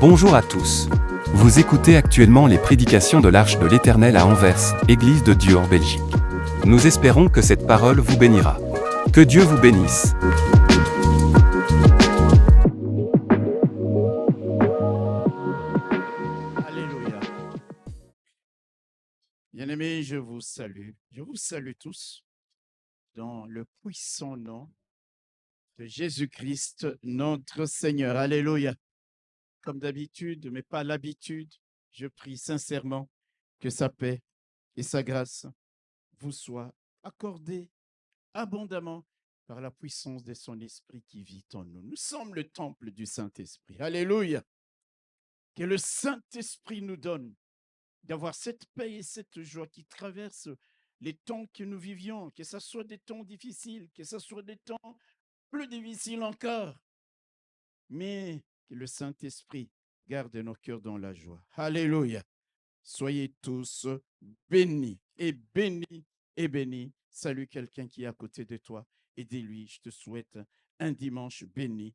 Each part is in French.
Bonjour à tous. Vous écoutez actuellement les prédications de l'Arche de l'Éternel à Anvers, Église de Dieu en Belgique. Nous espérons que cette parole vous bénira. Que Dieu vous bénisse. Alléluia. Bien-aimés, je vous salue. Je vous salue tous dans le puissant nom de Jésus-Christ, notre Seigneur. Alléluia. Comme d'habitude, mais pas l'habitude, je prie sincèrement que sa paix et sa grâce vous soient accordées abondamment par la puissance de son esprit qui vit en nous. Nous sommes le temple du Saint-Esprit. Alléluia. Que le Saint-Esprit nous donne d'avoir cette paix et cette joie qui traversent les temps que nous vivions, que ce soit des temps difficiles, que ce soit des temps plus difficiles encore, mais que le Saint-Esprit garde nos cœurs dans la joie. Alléluia. Soyez tous bénis et bénis et bénis. Salue quelqu'un qui est à côté de toi et dis-lui, je te souhaite un dimanche béni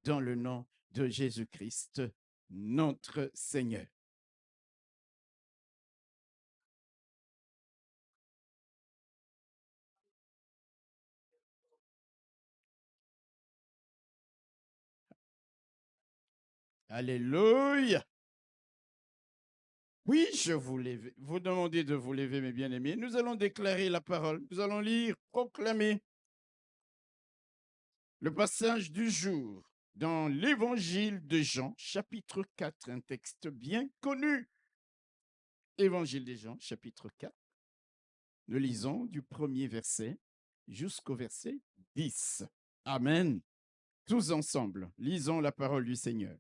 dans le nom de Jésus-Christ, notre Seigneur. Alléluia. Oui, je vous demandez de vous lever, mes bien-aimés. Nous allons déclarer la parole. Nous allons lire, proclamer le passage du jour dans l'Évangile de Jean, chapitre 4, un texte bien connu. Évangile de Jean, chapitre 4. Nous lisons du premier verset jusqu'au verset 10. Amen. Tous ensemble, lisons la parole du Seigneur.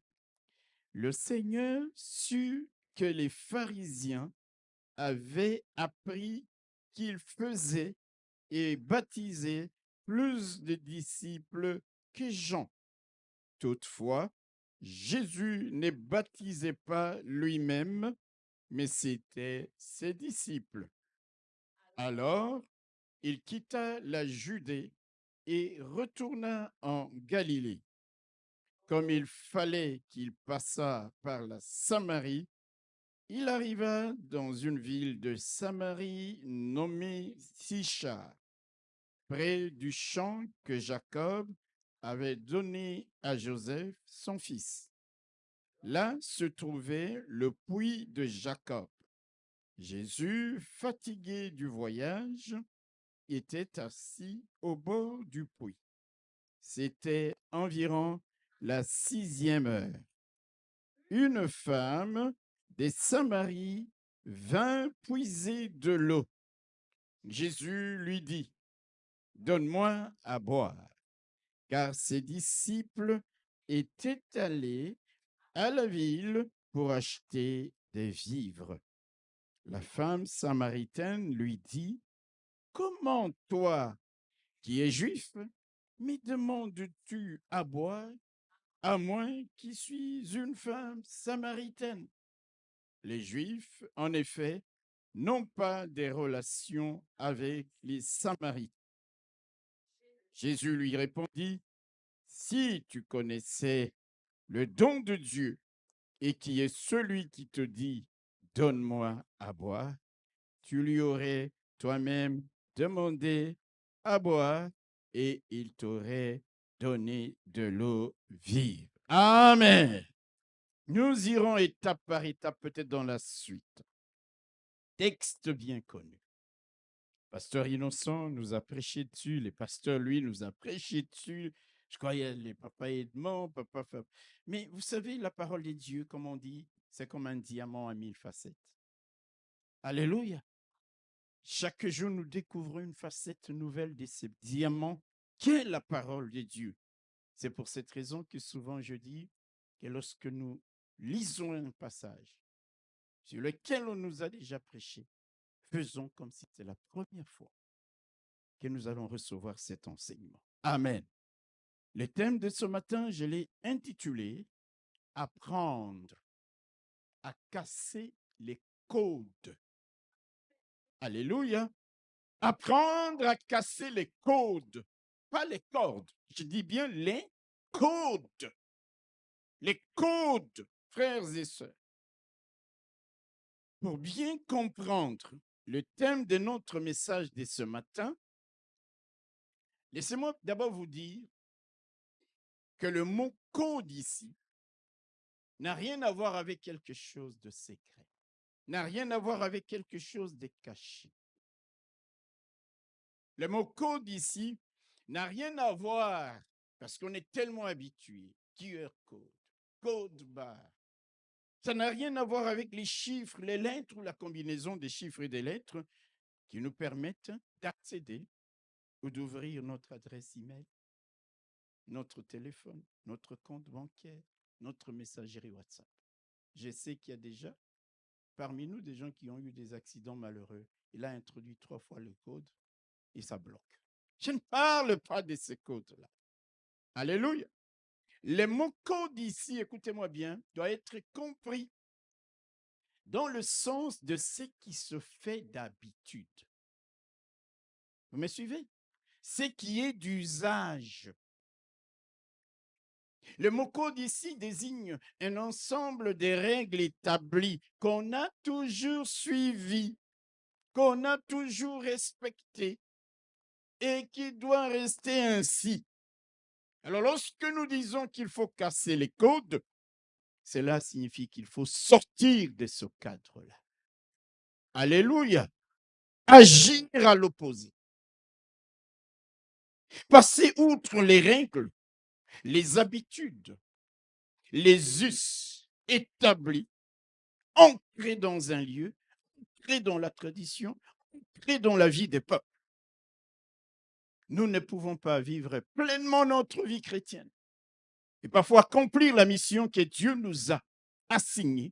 Le Seigneur sut que les pharisiens avaient appris qu'il faisait et baptisait plus de disciples que Jean. Toutefois, Jésus ne baptisait pas lui-même, mais c'était ses disciples. Alors, il quitta la Judée et retourna en Galilée. Comme il fallait qu'il passât par la Samarie, il arriva dans une ville de Samarie nommée Sichar, près du champ que Jacob avait donné à Joseph, son fils. Là se trouvait le puits de Jacob. Jésus, fatigué du voyage, était assis au bord du puits. C'était environ la 6e heure. Une femme des Samaries vint puiser de l'eau. Jésus lui dit, « Donne-moi à boire. » Car ses disciples étaient allés à la ville pour acheter des vivres. La femme samaritaine lui dit, « Comment toi, qui es juif, me demandes-tu à boire, à moi qui suis une femme samaritaine? » Les Juifs, en effet, n'ont pas des relations avec les Samaritains. Jésus lui répondit, « Si tu connaissais le don de Dieu et qui est celui qui te dit, « Donne-moi à boire », tu lui aurais toi-même demandé à boire et il t'aurait donné de l'eau vive. Amen. Nous irons étape par étape, peut-être dans la suite. Texte bien connu. Pasteur Innocent nous a prêché dessus, les pasteurs, lui, nous a prêché dessus. Je croyais les papas Edmond, papa. Mais vous savez, la parole de Dieu, comme on dit, c'est comme un diamant à 1000 facettes. Alléluia. Chaque jour, nous découvrons une facette nouvelle de ce diamant qu'est la parole de Dieu. C'est pour cette raison que souvent je dis que lorsque nous lisons un passage sur lequel on nous a déjà prêché, faisons comme si c'était la première fois que nous allons recevoir cet enseignement. Amen. Le thème de ce matin, je l'ai intitulé « Apprendre à casser les codes ». Alléluia. Apprendre à casser les codes, pas les cordes. Je dis bien les codes. les codes, frères et sœurs. Pour bien comprendre le thème de notre message de ce matin, laissez-moi d'abord vous dire que le mot code ici n'a rien à voir avec quelque chose de secret, n'a rien à voir avec quelque chose de caché. Le mot code ici n'a rien à voir parce qu'on est tellement habitué. QR code, code barre. Ça n'a rien à voir avec les chiffres, les lettres ou la combinaison des chiffres et des lettres qui nous permettent d'accéder ou d'ouvrir notre adresse email, notre téléphone, notre compte bancaire, notre messagerie WhatsApp. Je sais qu'il y a déjà parmi nous des gens qui ont eu des accidents malheureux. Il a introduit 3 fois le code et ça bloque. Je ne parle pas de ces codes-là. Alléluia. Le mot code ici, écoutez-moi bien, doit être compris dans le sens de ce qui se fait d'habitude. Vous me suivez? Ce qui est d'usage. Le mot code ici désigne un ensemble de règles établies qu'on a toujours suivies, qu'on a toujours respectées et qui doit rester ainsi. Alors, lorsque nous disons qu'il faut casser les codes, cela signifie qu'il faut sortir de ce cadre-là. Alléluia. Agir à l'opposé. Passer outre les règles, les habitudes, les us établis, ancrés dans un lieu, ancrés dans la tradition, ancrés dans la vie des peuples. Nous ne pouvons pas vivre pleinement notre vie chrétienne et parfois accomplir la mission que Dieu nous a assignée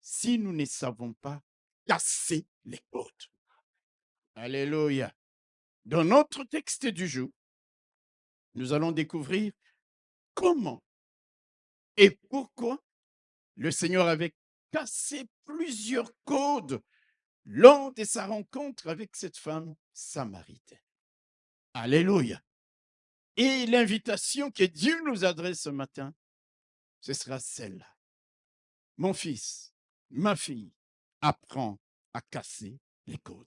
si nous ne savons pas casser les codes. Alléluia. Dans notre texte du jour, nous allons découvrir comment et pourquoi le Seigneur avait cassé plusieurs codes lors de sa rencontre avec cette femme samaritaine. Alléluia. Et l'invitation que Dieu nous adresse ce matin, ce sera celle-là. Mon fils, ma fille, apprends à casser les codes.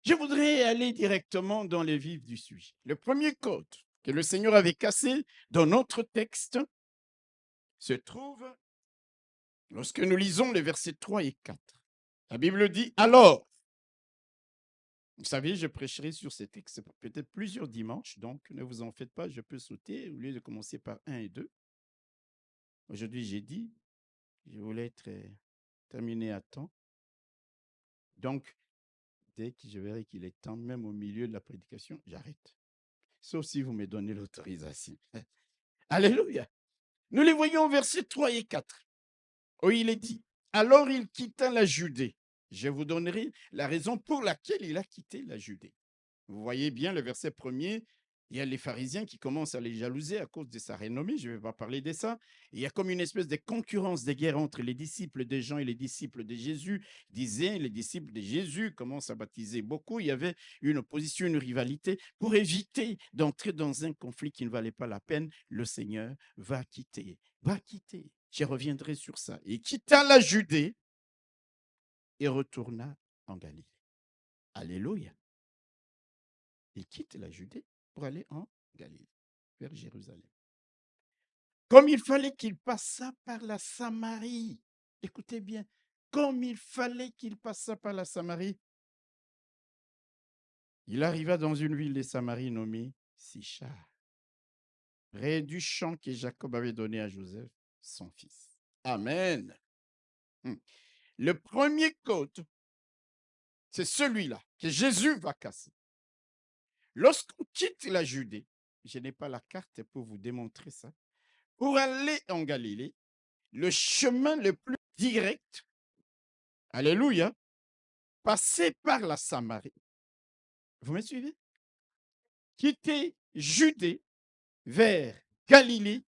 Je voudrais aller directement dans les vifs du sujet. Le premier code que le Seigneur avait cassé dans notre texte se trouve lorsque nous lisons les versets 3 et 4. La Bible dit, alors, vous savez, je prêcherai sur ces textes peut-être plusieurs dimanches, donc ne vous en faites pas, je peux sauter au lieu de commencer par 1 et 2. Aujourd'hui, j'ai dit, je voulais être terminé à temps. Donc, dès que je verrai qu'il est temps, même au milieu de la prédication, j'arrête. Sauf si vous me donnez l'autorisation. Alléluia. Nous les voyons au verset 3 et 4, où il est dit, alors il quitta la Judée. Je vous donnerai la raison pour laquelle il a quitté la Judée. Vous voyez bien le verset premier, il y a les pharisiens qui commencent à les jalouser à cause de sa renommée, je ne vais pas parler de ça. Il y a comme une espèce de concurrence, de guerre entre les disciples de Jean et les disciples de Jésus. Disaient, les disciples de Jésus commencent à baptiser beaucoup. Il y avait une opposition, une rivalité. Pour éviter d'entrer dans un conflit qui ne valait pas la peine, le Seigneur va quitter. Je reviendrai sur ça. Il quitta la Judée et retourna en Galilée. Alléluia. Il quitte la Judée pour aller en Galilée, vers Jérusalem. Comme il fallait qu'il passât par la Samarie. Écoutez bien, comme il fallait qu'il passât par la Samarie, il arriva dans une ville de Samarie nommée Sichar, près du champ que Jacob avait donné à Joseph, son fils. Amen. Le premier code, c'est celui-là que Jésus va casser. Lorsqu'on quitte la Judée, je n'ai pas la carte pour vous démontrer ça, pour aller en Galilée, le chemin le plus direct, alléluia, passer par la Samarie. Vous me suivez? Quitter Judée vers Galilée,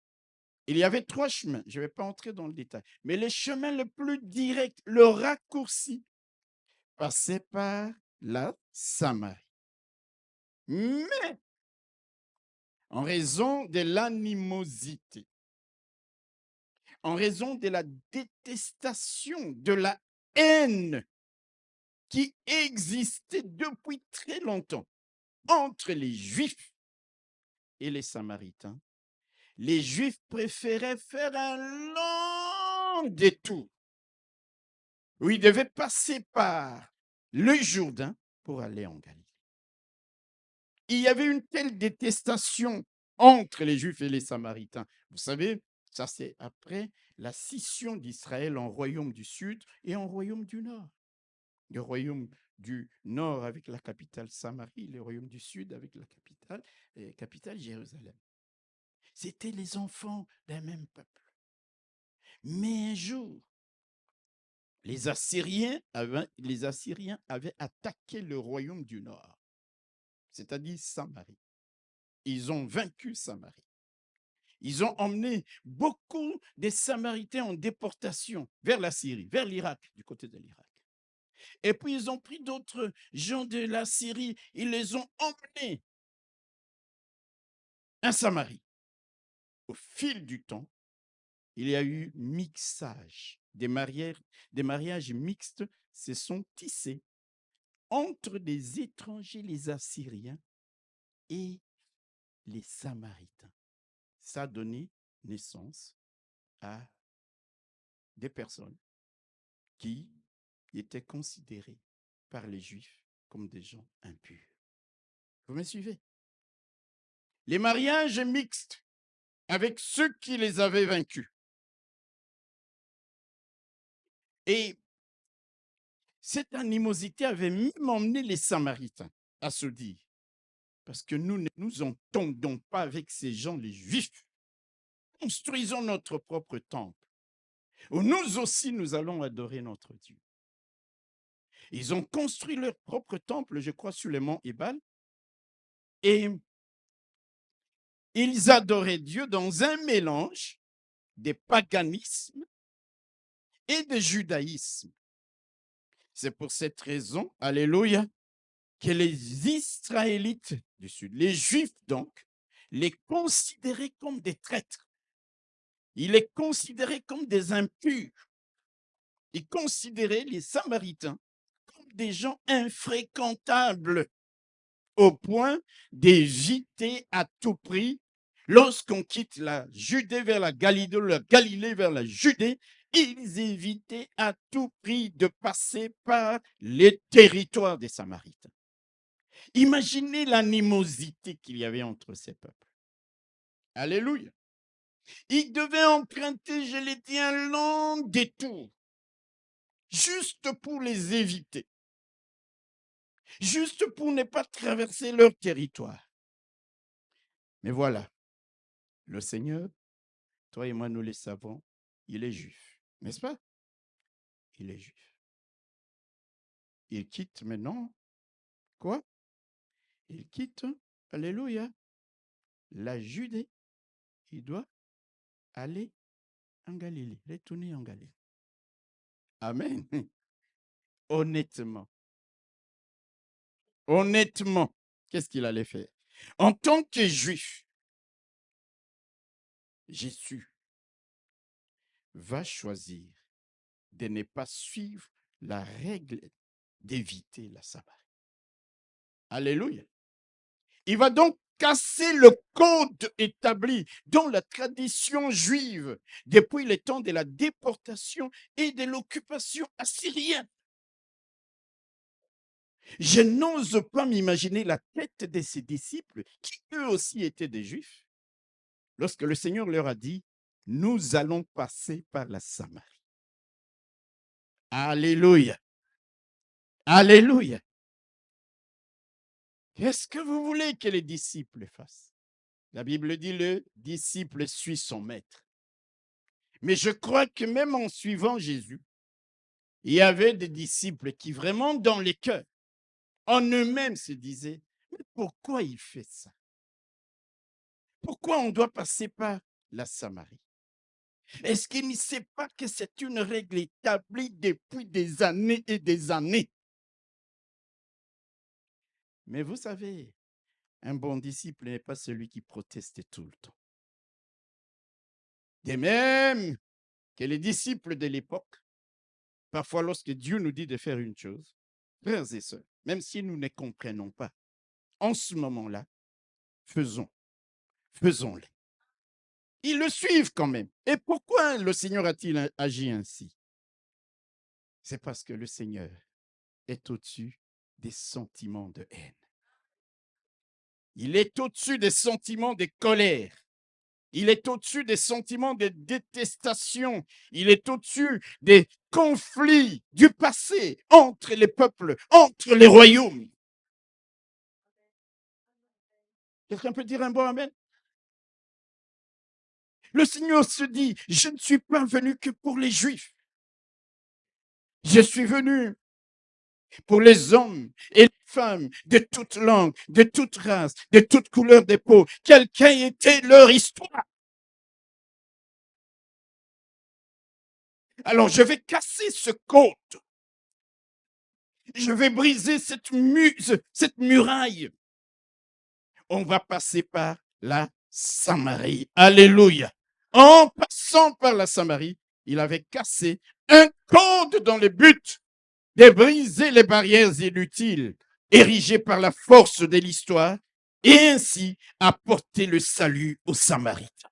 il y avait 3 chemins. Je ne vais pas entrer dans le détail, mais le chemin le plus direct, le raccourci, passait par la Samarie. Mais en raison de l'animosité en raison de la détestation, de la haine qui existait depuis très longtemps entre les Juifs et les Samaritains. Les Juifs préféraient faire un long détour où ils devaient passer par le Jourdain pour aller en Galilée. Il y avait une telle détestation entre les Juifs et les Samaritains. Vous savez, ça c'est après la scission d'Israël en royaume du Sud et en royaume du Nord. Le royaume du Nord avec la capitale Samarie, le royaume du Sud avec la capitale Jérusalem. C'étaient les enfants d'un même peuple. Mais un jour, les Assyriens avaient attaqué le royaume du Nord, c'est-à-dire Samarie. Ils ont vaincu Samarie. Ils ont emmené beaucoup des Samaritains en déportation vers la Syrie, vers l'Irak, du côté de l'Irak. Et puis ils ont pris d'autres gens de la Syrie, ils les ont emmenés à Samarie. Au fil du temps, il y a eu mixage. Des mariages mixtes se sont tissés entre des étrangers, les Assyriens, et les Samaritains. Ça a donné naissance à des personnes qui étaient considérées par les Juifs comme des gens impurs. Vous me suivez? Les mariages mixtes avec ceux qui les avaient vaincus. Et cette animosité avait même emmené les Samaritains à se dire, parce que nous ne nous entendons pas avec ces gens, les Juifs, construisons notre propre temple, où nous aussi nous allons adorer notre Dieu. Ils ont construit leur propre temple, je crois, sur le mont Ébal, et ils adoraient Dieu dans un mélange de paganisme et de judaïsme. C'est pour cette raison, alléluia, que les Israélites du Sud, les Juifs donc, les considéraient comme des traîtres. Ils les considéraient comme des impurs. Ils considéraient les Samaritains comme des gens infréquentables, au point d'éviter à tout prix, lorsqu'on quitte la Judée vers la Galilée vers la Judée, ils évitaient à tout prix de passer par les territoires des Samaritains. Imaginez l'animosité qu'il y avait entre ces peuples. Alléluia. Ils devaient emprunter, je l'ai dit, un long détour, juste pour les éviter, juste pour ne pas traverser leur territoire. Mais voilà, le Seigneur, toi et moi, nous le savons, il est juif, n'est-ce pas? Il est juif. Il quitte maintenant, quoi? Il quitte, alléluia, la Judée. Il doit aller en Galilée, retourner en Galilée. Amen. Honnêtement, qu'est-ce qu'il allait faire? En tant que juif, Jésus va choisir de ne pas suivre la règle d'éviter la Samarie. Alléluia. Il va donc casser le code établi dans la tradition juive depuis le temps de la déportation et de l'occupation assyrienne. Je n'ose pas m'imaginer la tête de ses disciples, qui eux aussi étaient des Juifs, lorsque le Seigneur leur a dit, nous allons passer par la Samarie. Alléluia. Alléluia. Qu'est-ce que vous voulez que les disciples fassent? La Bible dit, le disciple suit son maître. Mais je crois que même en suivant Jésus, il y avait des disciples qui vraiment dans les cœurs, en eux-mêmes se disaient, mais pourquoi il fait ça? Pourquoi on doit passer par la Samarie? Est-ce qu'il ne sait pas que c'est une règle établie depuis des années et des années? Mais vous savez, un bon disciple n'est pas celui qui proteste tout le temps. De même, que les disciples de l'époque, parfois lorsque Dieu nous dit de faire une chose, frères et sœurs, même si nous ne comprenons pas, en ce moment-là, faisons-le. Ils le suivent quand même. Et pourquoi le Seigneur a-t-il agi ainsi? C'est parce que le Seigneur est au-dessus des sentiments de haine. Il est au-dessus des sentiments de colère. Il est au-dessus des sentiments de détestation. Il est au-dessus des conflits du passé entre les peuples, entre les royaumes. Quelqu'un peut dire un bon amen? Le Seigneur se dit, je ne suis pas venu que pour les Juifs. Je suis venu pour les hommes et les femmes de toute langue, de toute race, de toute couleur de peau, quelle qu'ait été leur histoire. Alors, je vais casser ce code. Je vais briser cette muraille. On va passer par la Samarie. Alléluia. En passant par la Samarie, il avait cassé un code dans le but de briser les barrières inutiles érigées par la force de l'histoire et ainsi apporter le salut aux Samaritains.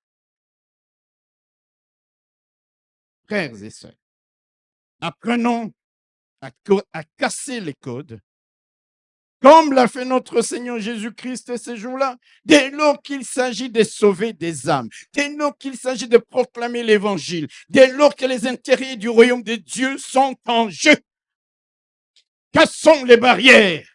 Frères et sœurs, apprenons à casser les codes, comme l'a fait notre Seigneur Jésus-Christ ces jours-là, dès lors qu'il s'agit de sauver des âmes, dès lors qu'il s'agit de proclamer l'Évangile, dès lors que les intérêts du royaume de Dieu sont en jeu. Cassons les barrières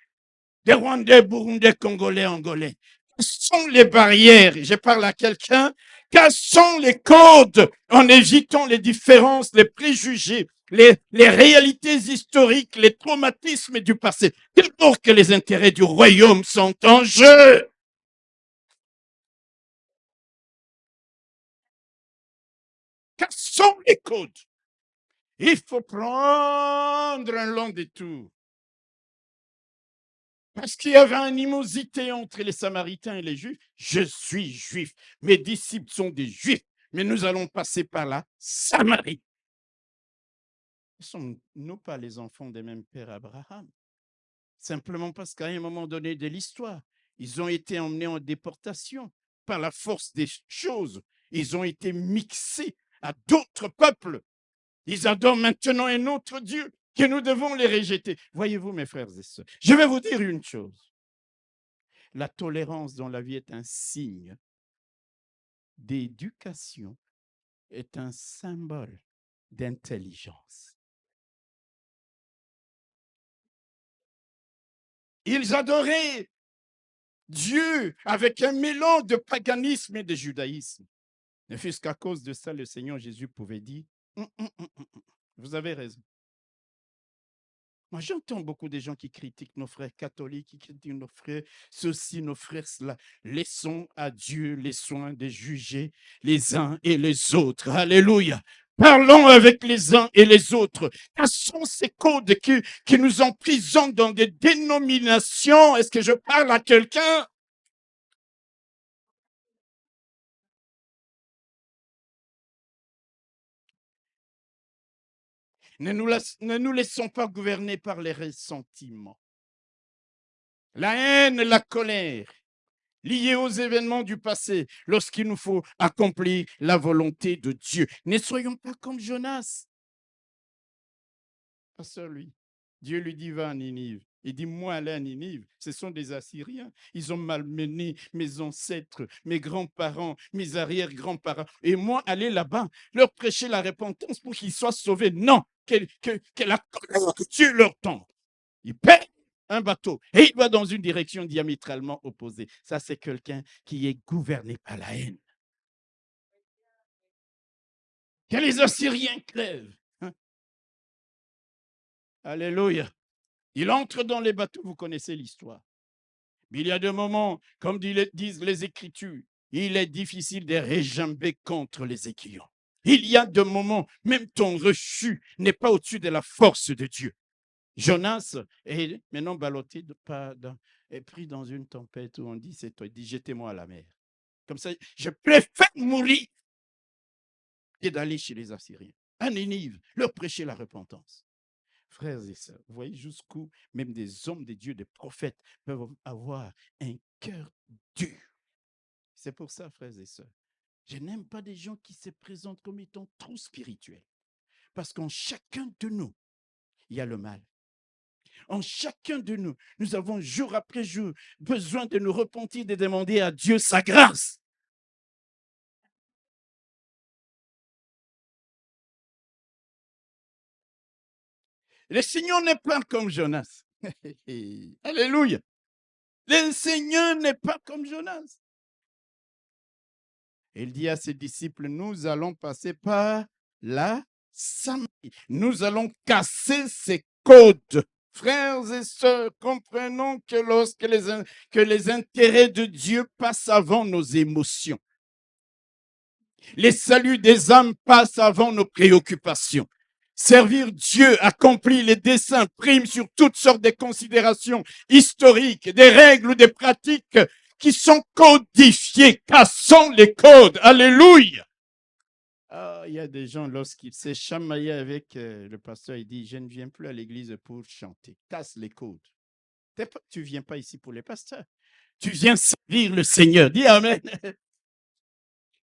des Rwandais, Burundais, Congolais, Angolais. Cassons les barrières, je parle à quelqu'un, cassons les codes en évitant les différences, les préjugés, les réalités historiques, les traumatismes du passé, dès lors que les intérêts du royaume sont en jeu. Cassons les codes. Il faut prendre un long détour. Parce qu'il y avait une animosité entre les Samaritains et les Juifs. Je suis juif, mes disciples sont des Juifs, mais nous allons passer par la Samarie. Ne sommes-nous pas les enfants des mêmes pères Abraham? Simplement parce qu'à un moment donné de l'histoire, ils ont été emmenés en déportation par la force des choses. Ils ont été mixés à d'autres peuples. Ils adorent maintenant un autre Dieu que nous devons les rejeter. Voyez-vous, mes frères et sœurs, je vais vous dire une chose. La tolérance dans la vie est un signe d'éducation, est un symbole d'intelligence. Ils adoraient Dieu avec un mélange de paganisme et de judaïsme. Ne fût-ce qu'à cause de ça, le Seigneur Jésus pouvait dire vous avez raison. Moi, j'entends beaucoup de gens qui critiquent nos frères catholiques, qui critiquent nos frères ceci, nos frères cela. Laissons à Dieu les soins de juger les uns et les autres. Alléluia. Parlons avec les uns et les autres. Cassons ces codes qui nous emprisonnent dans des dénominations. Est-ce que je parle à quelqu'un? Ne nous laissons pas gouverner par les ressentiments. La haine, la colère, liées aux événements du passé, lorsqu'il nous faut accomplir la volonté de Dieu. Ne soyons pas comme Jonas. Pasteur, lui, Dieu lui dit, va à Ninive. Il dit, moi, aller à Ninive, ce sont des Assyriens. Ils ont malmené mes ancêtres, mes grands-parents, mes arrière-grands-parents. Et moi, aller là-bas, leur prêcher la repentance pour qu'ils soient sauvés. Non, que la colère que Dieu leur tombe. Il paie un bateau et il va dans une direction diamétralement opposée. Ça, c'est quelqu'un qui est gouverné par la haine. Que les Assyriens crèvent. Hein? Alléluia. Il entre dans les bateaux, vous connaissez l'histoire. Mais il y a des moments, comme disent les Écritures, il est difficile de réjamber contre les aiguillons. Il y a des moments, même ton refus n'est pas au-dessus de la force de Dieu. Jonas est maintenant ballotté, est pris dans une tempête où on dit, c'est toi, il dit, jetez-moi à la mer. Comme ça, je préfère mourir que d'aller chez les Assyriens. à Nénive, leur prêcher la repentance. Frères et sœurs, vous voyez jusqu'où même des hommes de Dieu, des prophètes peuvent avoir un cœur dur. C'est pour ça, frères et sœurs, je n'aime pas des gens qui se présentent comme étant trop spirituels. Parce qu'en chacun de nous, il y a le mal. En chacun de nous, nous avons jour après jour besoin de nous repentir, de demander à Dieu sa grâce. Le Seigneur n'est pas comme Jonas. Alléluia. Le Seigneur n'est pas comme Jonas. Il dit à ses disciples, nous allons passer par la Samarie. Nous allons casser ces côtes. Frères et sœurs, comprenons que lorsque les intérêts de Dieu passent avant nos émotions, les saluts des âmes passent avant nos préoccupations. Servir Dieu accomplit les desseins, prime sur toutes sortes de considérations historiques, des règles ou des pratiques qui sont codifiées. Cassons les codes. Alléluia. Ah, il y a des gens, lorsqu'ils s'est chamaillé avec le pasteur, il dit, je ne viens plus à l'église pour chanter. Casse les codes. Tu ne viens pas ici pour les pasteurs. Tu viens servir le Seigneur. Dis Amen.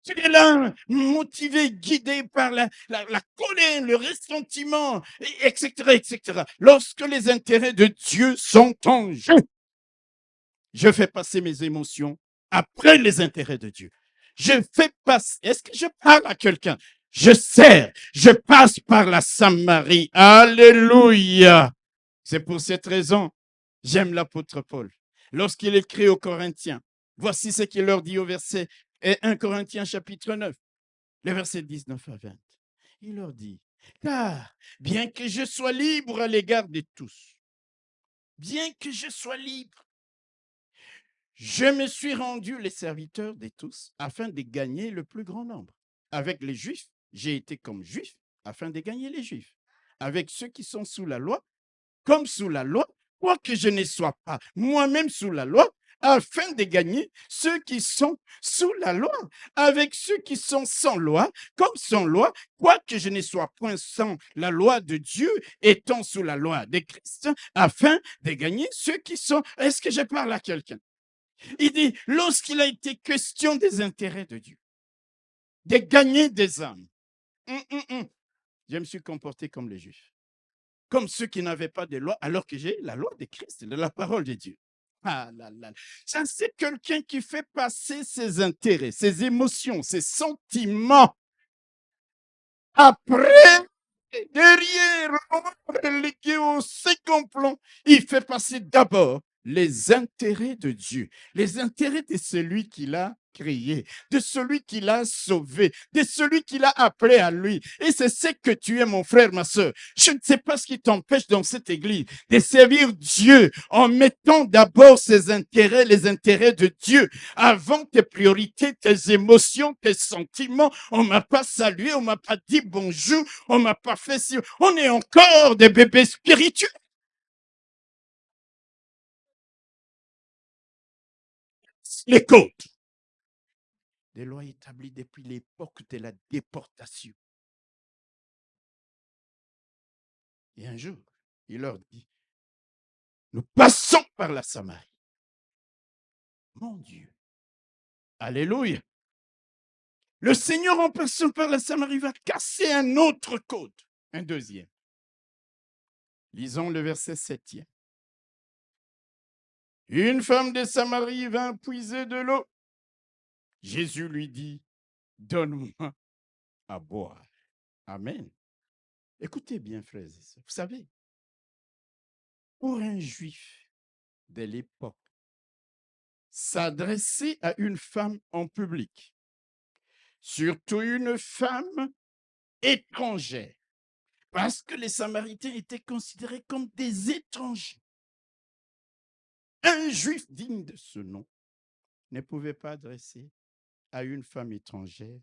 Tu es là, motivé, guidé par la colère, le ressentiment, etc., etc. Lorsque les intérêts de Dieu sont en jeu, je fais passer mes émotions après les intérêts de Dieu. Je fais passer. Est-ce que je parle à quelqu'un? Je sers, je passe par la Samarie. Alléluia. C'est pour cette raison, j'aime l'apôtre Paul. Lorsqu'il écrit aux Corinthiens, voici ce qu'il leur dit au verset 1 Corinthiens chapitre 9, le verset 19 à 20. Il leur dit, car bien que je sois libre à l'égard de tous, bien que je sois libre, je me suis rendu les serviteurs de tous afin de gagner le plus grand nombre. Avec les Juifs, j'ai été comme Juif afin de gagner les Juifs. Avec ceux qui sont sous la loi, comme sous la loi, quoique je ne sois pas moi-même sous la loi, afin de gagner ceux qui sont sous la loi, avec ceux qui sont sans loi, comme sans loi, quoique je ne sois point sans la loi de Dieu, étant sous la loi de Christ, afin de gagner ceux qui sont... Est-ce que je parle à quelqu'un? Il dit, lorsqu'il a été question des intérêts de Dieu, de gagner des âmes, je me suis comporté comme les Juifs, comme ceux qui n'avaient pas de loi, alors que j'ai la loi de Christ, de la parole de Dieu. Ah là là. Ça, c'est quelqu'un qui fait passer ses intérêts, ses émotions, ses sentiments. Après, derrière, relégué au second plan, il fait passer d'abord les intérêts de Dieu, les intérêts de celui qui l'a créé, de celui qui l'a sauvé, de celui qui l'a appelé à lui. Et c'est ce que tu es, mon frère, ma soeur. Je ne sais pas ce qui t'empêche dans cette église de servir Dieu en mettant d'abord ses intérêts, les intérêts de Dieu, avant tes priorités, tes émotions, tes sentiments. On m'a pas salué, on m'a pas dit bonjour, on m'a pas fait si. On est encore des bébés spirituels. Les côtes. Des lois établies depuis l'époque de la déportation. Et un jour, il leur dit, nous passons par la Samarie. Mon Dieu. Alléluia. Le Seigneur, en passant par la Samarie, va casser un autre côte, un deuxième. Lisons le verset 7e. Une femme de Samarie vint puiser de l'eau. Jésus lui dit, donne-moi à boire. Amen. Écoutez bien, frères et sœurs. Vous savez, pour un juif de l'époque, s'adresser à une femme en public, surtout une femme étrangère, parce que les Samaritains étaient considérés comme des étrangers. Un juif digne de ce nom ne pouvait pas adresser à une femme étrangère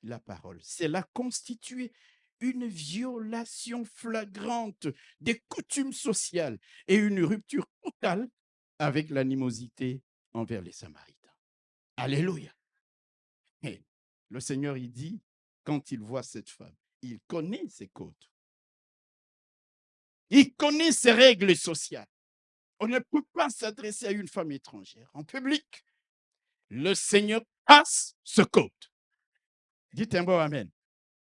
la parole. Cela constituait une violation flagrante des coutumes sociales et une rupture totale avec l'animosité envers les Samaritains. Alléluia. Et le Seigneur, il dit, quand il voit cette femme, il connaît ses codes. Il connaît ses règles sociales. On ne peut pas s'adresser à une femme étrangère en public. Le Seigneur passe ce code. Dites un bon amen.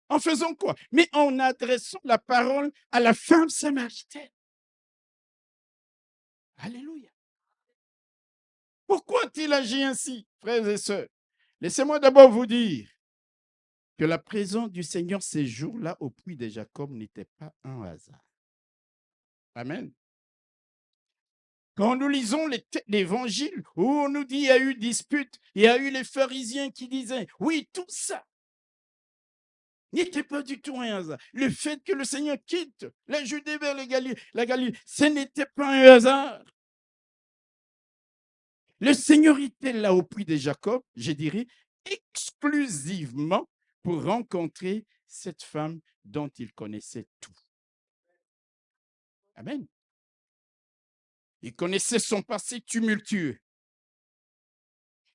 En faisant quoi? Mais en adressant la parole à la femme samaritaine. Alléluia. Pourquoi a-t-il agi ainsi, frères et sœurs? Laissez-moi d'abord vous dire que la présence du Seigneur ces jours-là au puits de Jacob n'était pas un hasard. Amen. Quand nous lisons l'évangile où on nous dit qu'il y a eu dispute, il y a eu les pharisiens qui disaient, oui, tout ça n'était pas du tout un hasard. Le fait que le Seigneur quitte la Judée vers la Galilée, ce n'était pas un hasard. Le Seigneur était là au puits de Jacob, je dirais, exclusivement pour rencontrer cette femme dont il connaissait tout. Amen. Il connaissait son passé tumultueux.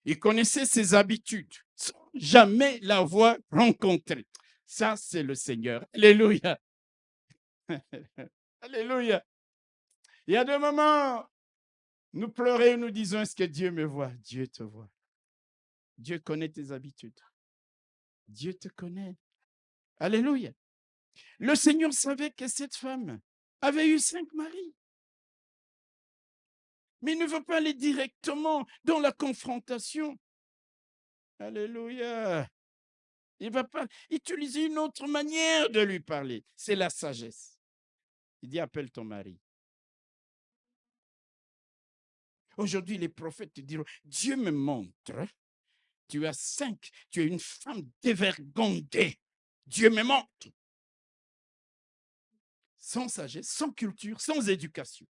Il connaissait ses habitudes sans jamais l'avoir rencontré. Ça, c'est le Seigneur. Alléluia. Alléluia. Il y a des moments, nous pleurons, nous disons, est-ce que Dieu me voit? Dieu te voit. Dieu connaît tes habitudes. Dieu te connaît. Alléluia. Le Seigneur savait que cette femme avait eu 5 maris. Mais il ne veut pas aller directement dans la confrontation. Alléluia. Il ne va pas utiliser une autre manière de lui parler. C'est la sagesse. Il dit, appelle ton mari. Aujourd'hui, les prophètes te diront, Dieu me montre, tu as 5, tu es une femme dévergondée. Dieu me montre. Sans sagesse, sans culture, sans éducation.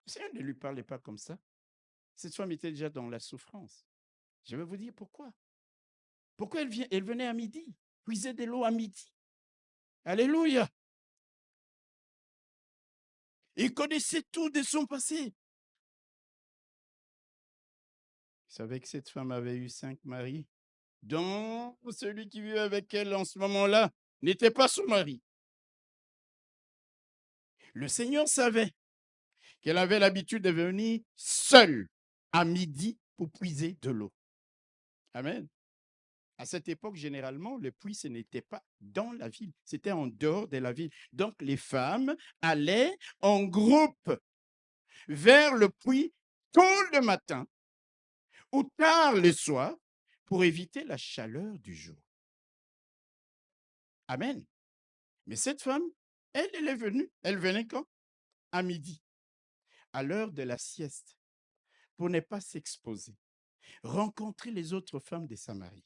Le Seigneur ne lui parlait pas comme ça. Cette femme était déjà dans la souffrance. Je vais vous dire pourquoi. Pourquoi elle venait à midi, puiser de l'eau à midi. Alléluia. Il connaissait tout de son passé. Vous savez que cette femme avait eu 5 maris, dont celui qui vivait avec elle en ce moment-là n'était pas son mari. Le Seigneur savait qu'elle avait l'habitude de venir seule à midi pour puiser de l'eau. Amen. À cette époque, généralement, le puits, ce n'était pas dans la ville, c'était en dehors de la ville. Donc, les femmes allaient en groupe vers le puits tôt le matin ou tard le soir pour éviter la chaleur du jour. Amen. Mais cette femme, elle est venue. Elle venait quand? À midi, à l'heure de la sieste, pour ne pas s'exposer, rencontrer les autres femmes de Samarie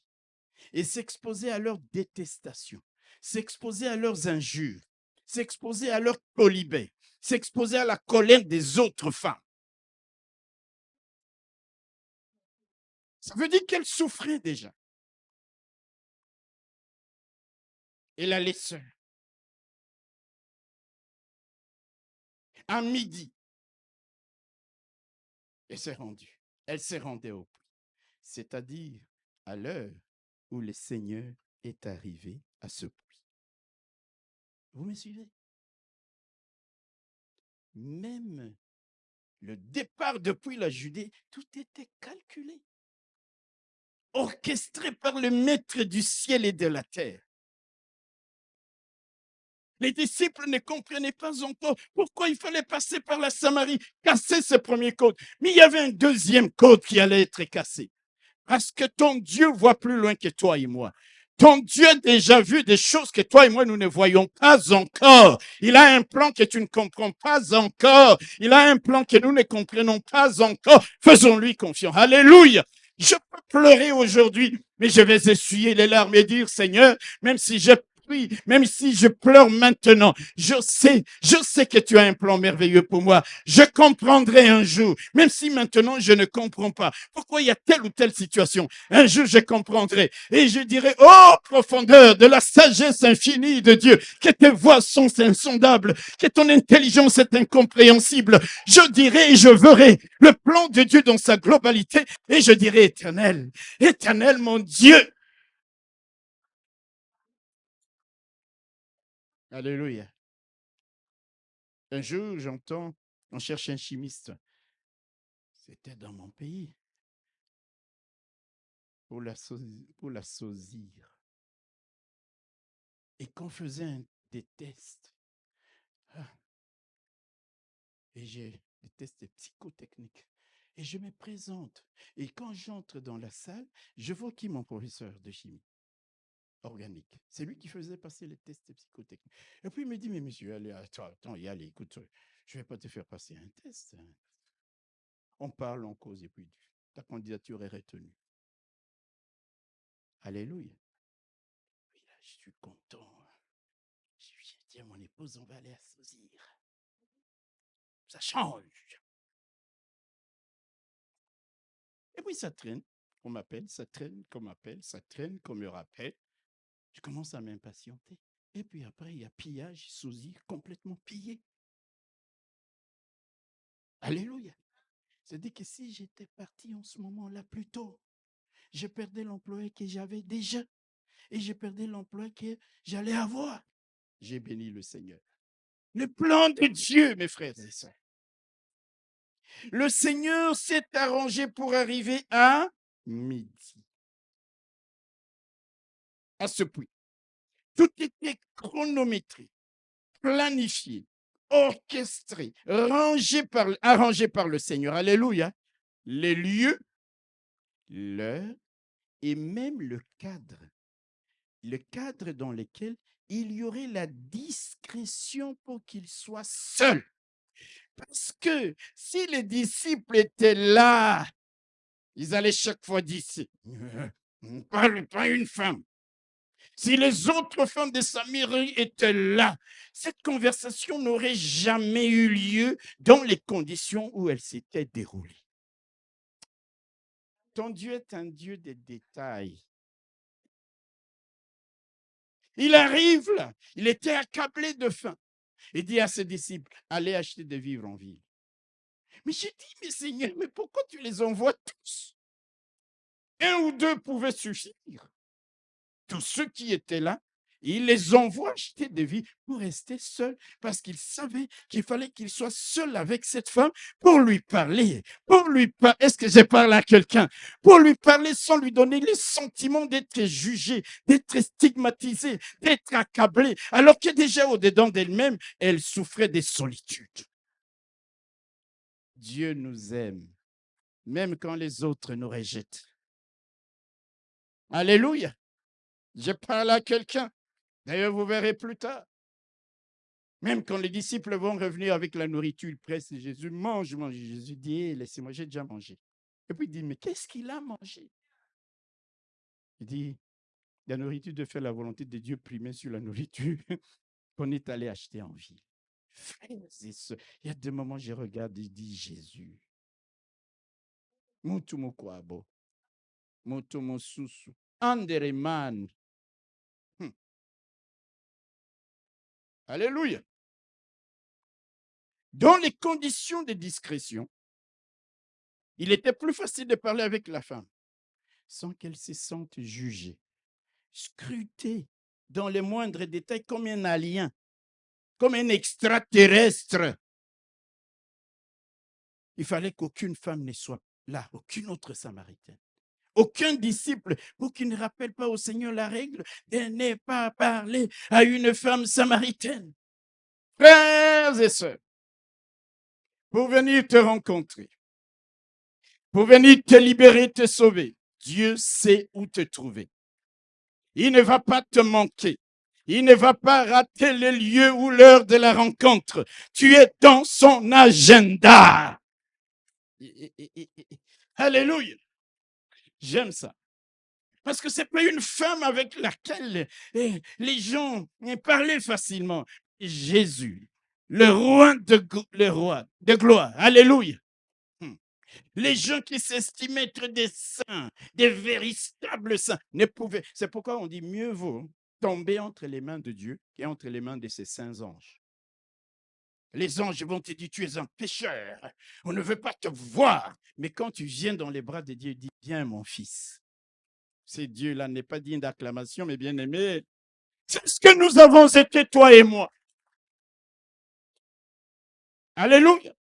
et s'exposer à leur détestation, s'exposer à leurs injures, s'exposer à leur colibé, s'exposer à la colère des autres femmes. Ça veut dire qu'elle souffrait déjà. Elle allait seule. À midi, elle s'est rendue. Elle s'est rendue au puits, c'est-à-dire à l'heure où le Seigneur est arrivé à ce puits. Vous me suivez? Même le départ depuis la Judée, tout était calculé, orchestré par le Maître du ciel et de la terre. Les disciples ne comprenaient pas encore pourquoi il fallait passer par la Samarie, casser ce premier code. Mais il y avait un deuxième code qui allait être cassé. Parce que ton Dieu voit plus loin que toi et moi. Ton Dieu a déjà vu des choses que toi et moi, nous ne voyons pas encore. Il a un plan que tu ne comprends pas encore. Il a un plan que nous ne comprenons pas encore. Faisons-lui confiance. Alléluia. Je peux pleurer aujourd'hui, mais je vais essuyer les larmes et dire, Seigneur, même si je prie, même si je pleure maintenant, je sais que tu as un plan merveilleux pour moi. Je comprendrai un jour, même si maintenant je ne comprends pas pourquoi il y a telle ou telle situation. Un jour je comprendrai et je dirai, oh profondeur de la sagesse infinie de Dieu, que tes voies sont insondables, que ton intelligence est incompréhensible. Je dirai et je verrai le plan de Dieu dans sa globalité et je dirai, éternel, éternel mon Dieu, Alléluia. Un jour, j'entends, on cherche un chimiste. C'était dans mon pays. Pour la sausir. Et qu'on faisait des tests. Ah, et j'ai des tests psychotechniques. Et je me présente. Et quand j'entre dans la salle, je vois qui mon professeur de chimie organique. C'est lui qui faisait passer les tests psychotechniques. Et puis il me dit, mais monsieur, allez, attends, y allez, écoute, je ne vais pas te faire passer un test. On parle, on cause, et puis ta candidature est retenue. Alléluia. Oui, là, je suis content. J'ai dit à mon épouse, on va aller à Sauzir. Ça change. Et puis ça traîne, on m'appelle, ça traîne, qu'on m'appelle, ça traîne, qu'on me rappelle. Je commence à m'impatienter. Et puis après, il y a pillage, Sauzir, complètement pillé. Alléluia. C'est-à-dire que si j'étais parti en ce moment-là plus tôt, je perdais l'emploi que j'avais déjà et je perdais l'emploi que j'allais avoir. J'ai béni le Seigneur. Le plan de Dieu, mes frères et sœurs. Le Seigneur s'est arrangé pour arriver à midi. À ce point. Tout était chronométré, planifié, orchestré, arrangé par le Seigneur. Alléluia. Les lieux, l'heure et même le cadre. Le cadre dans lequel il y aurait la discrétion pour qu'il soit seul. Parce que si les disciples étaient là, ils allaient chaque fois dire, ne parle pas une femme. Si les autres femmes de Samarie étaient là, cette conversation n'aurait jamais eu lieu dans les conditions où elle s'était déroulée. Ton Dieu est un Dieu des détails. Il arrive là, il était accablé de faim. Il dit à ses disciples, allez acheter des vivres en ville. Mais j'ai dit, mais Seigneur, mais pourquoi tu les envoies tous? Un ou deux pouvaient suffire. Tous ceux qui étaient là, il les envoie acheter des vivres pour rester seuls parce qu'il savait qu'il fallait qu'il soit seul avec cette femme pour lui parler. Est-ce que je parle à quelqu'un? Pour lui parler sans lui donner le sentiment d'être jugé, d'être stigmatisé, d'être accablé, alors que déjà au-dedans d'elle-même, elle souffrait de solitude. Dieu nous aime, même quand les autres nous rejettent. Alléluia. Je parle à quelqu'un. D'ailleurs, vous verrez plus tard. Même quand les disciples vont revenir avec la nourriture, ils pressent Jésus, mange. Jésus dit, laissez-moi, j'ai déjà mangé. Et puis il dit, mais qu'est-ce qu'il a mangé? Il dit, la nourriture de faire la volonté de Dieu primait sur la nourriture qu'on est allé acheter en ville. Frères et sœurs, il y a des moments, je regarde et je dis, Jésus, Mutumo kwabo, Mutumo susu, Andereman. Alléluia. Dans les conditions de discrétion, il était plus facile de parler avec la femme sans qu'elle se sente jugée, scrutée dans les moindres détails comme un alien, comme un extraterrestre. Il fallait qu'aucune femme ne soit là, aucune autre samaritaine, aucun disciple, pour qu'il ne rappelle pas au Seigneur la règle de ne pas parler à une femme samaritaine. Frères et sœurs, pour venir te rencontrer, pour venir te libérer, te sauver, Dieu sait où te trouver. Il ne va pas te manquer. Il ne va pas rater le lieu ou l'heure de la rencontre. Tu es dans son agenda. Alléluia. J'aime ça. Parce que ce n'est pas une femme avec laquelle les gens parlaient facilement. Jésus, le roi de gloire. Alléluia. Les gens qui s'estiment être des saints, des véritables saints, ne pouvaient. C'est pourquoi on dit mieux vaut tomber entre les mains de Dieu qu'entre les mains de ses saints anges. Les anges vont te dire, tu es un pécheur, on ne veut pas te voir. Mais quand tu viens dans les bras de Dieu, il dit, viens mon fils. Ce Dieu-là n'est pas digne d'acclamation, mais bien aimé. C'est ce que nous avons été, toi et moi. Alléluia.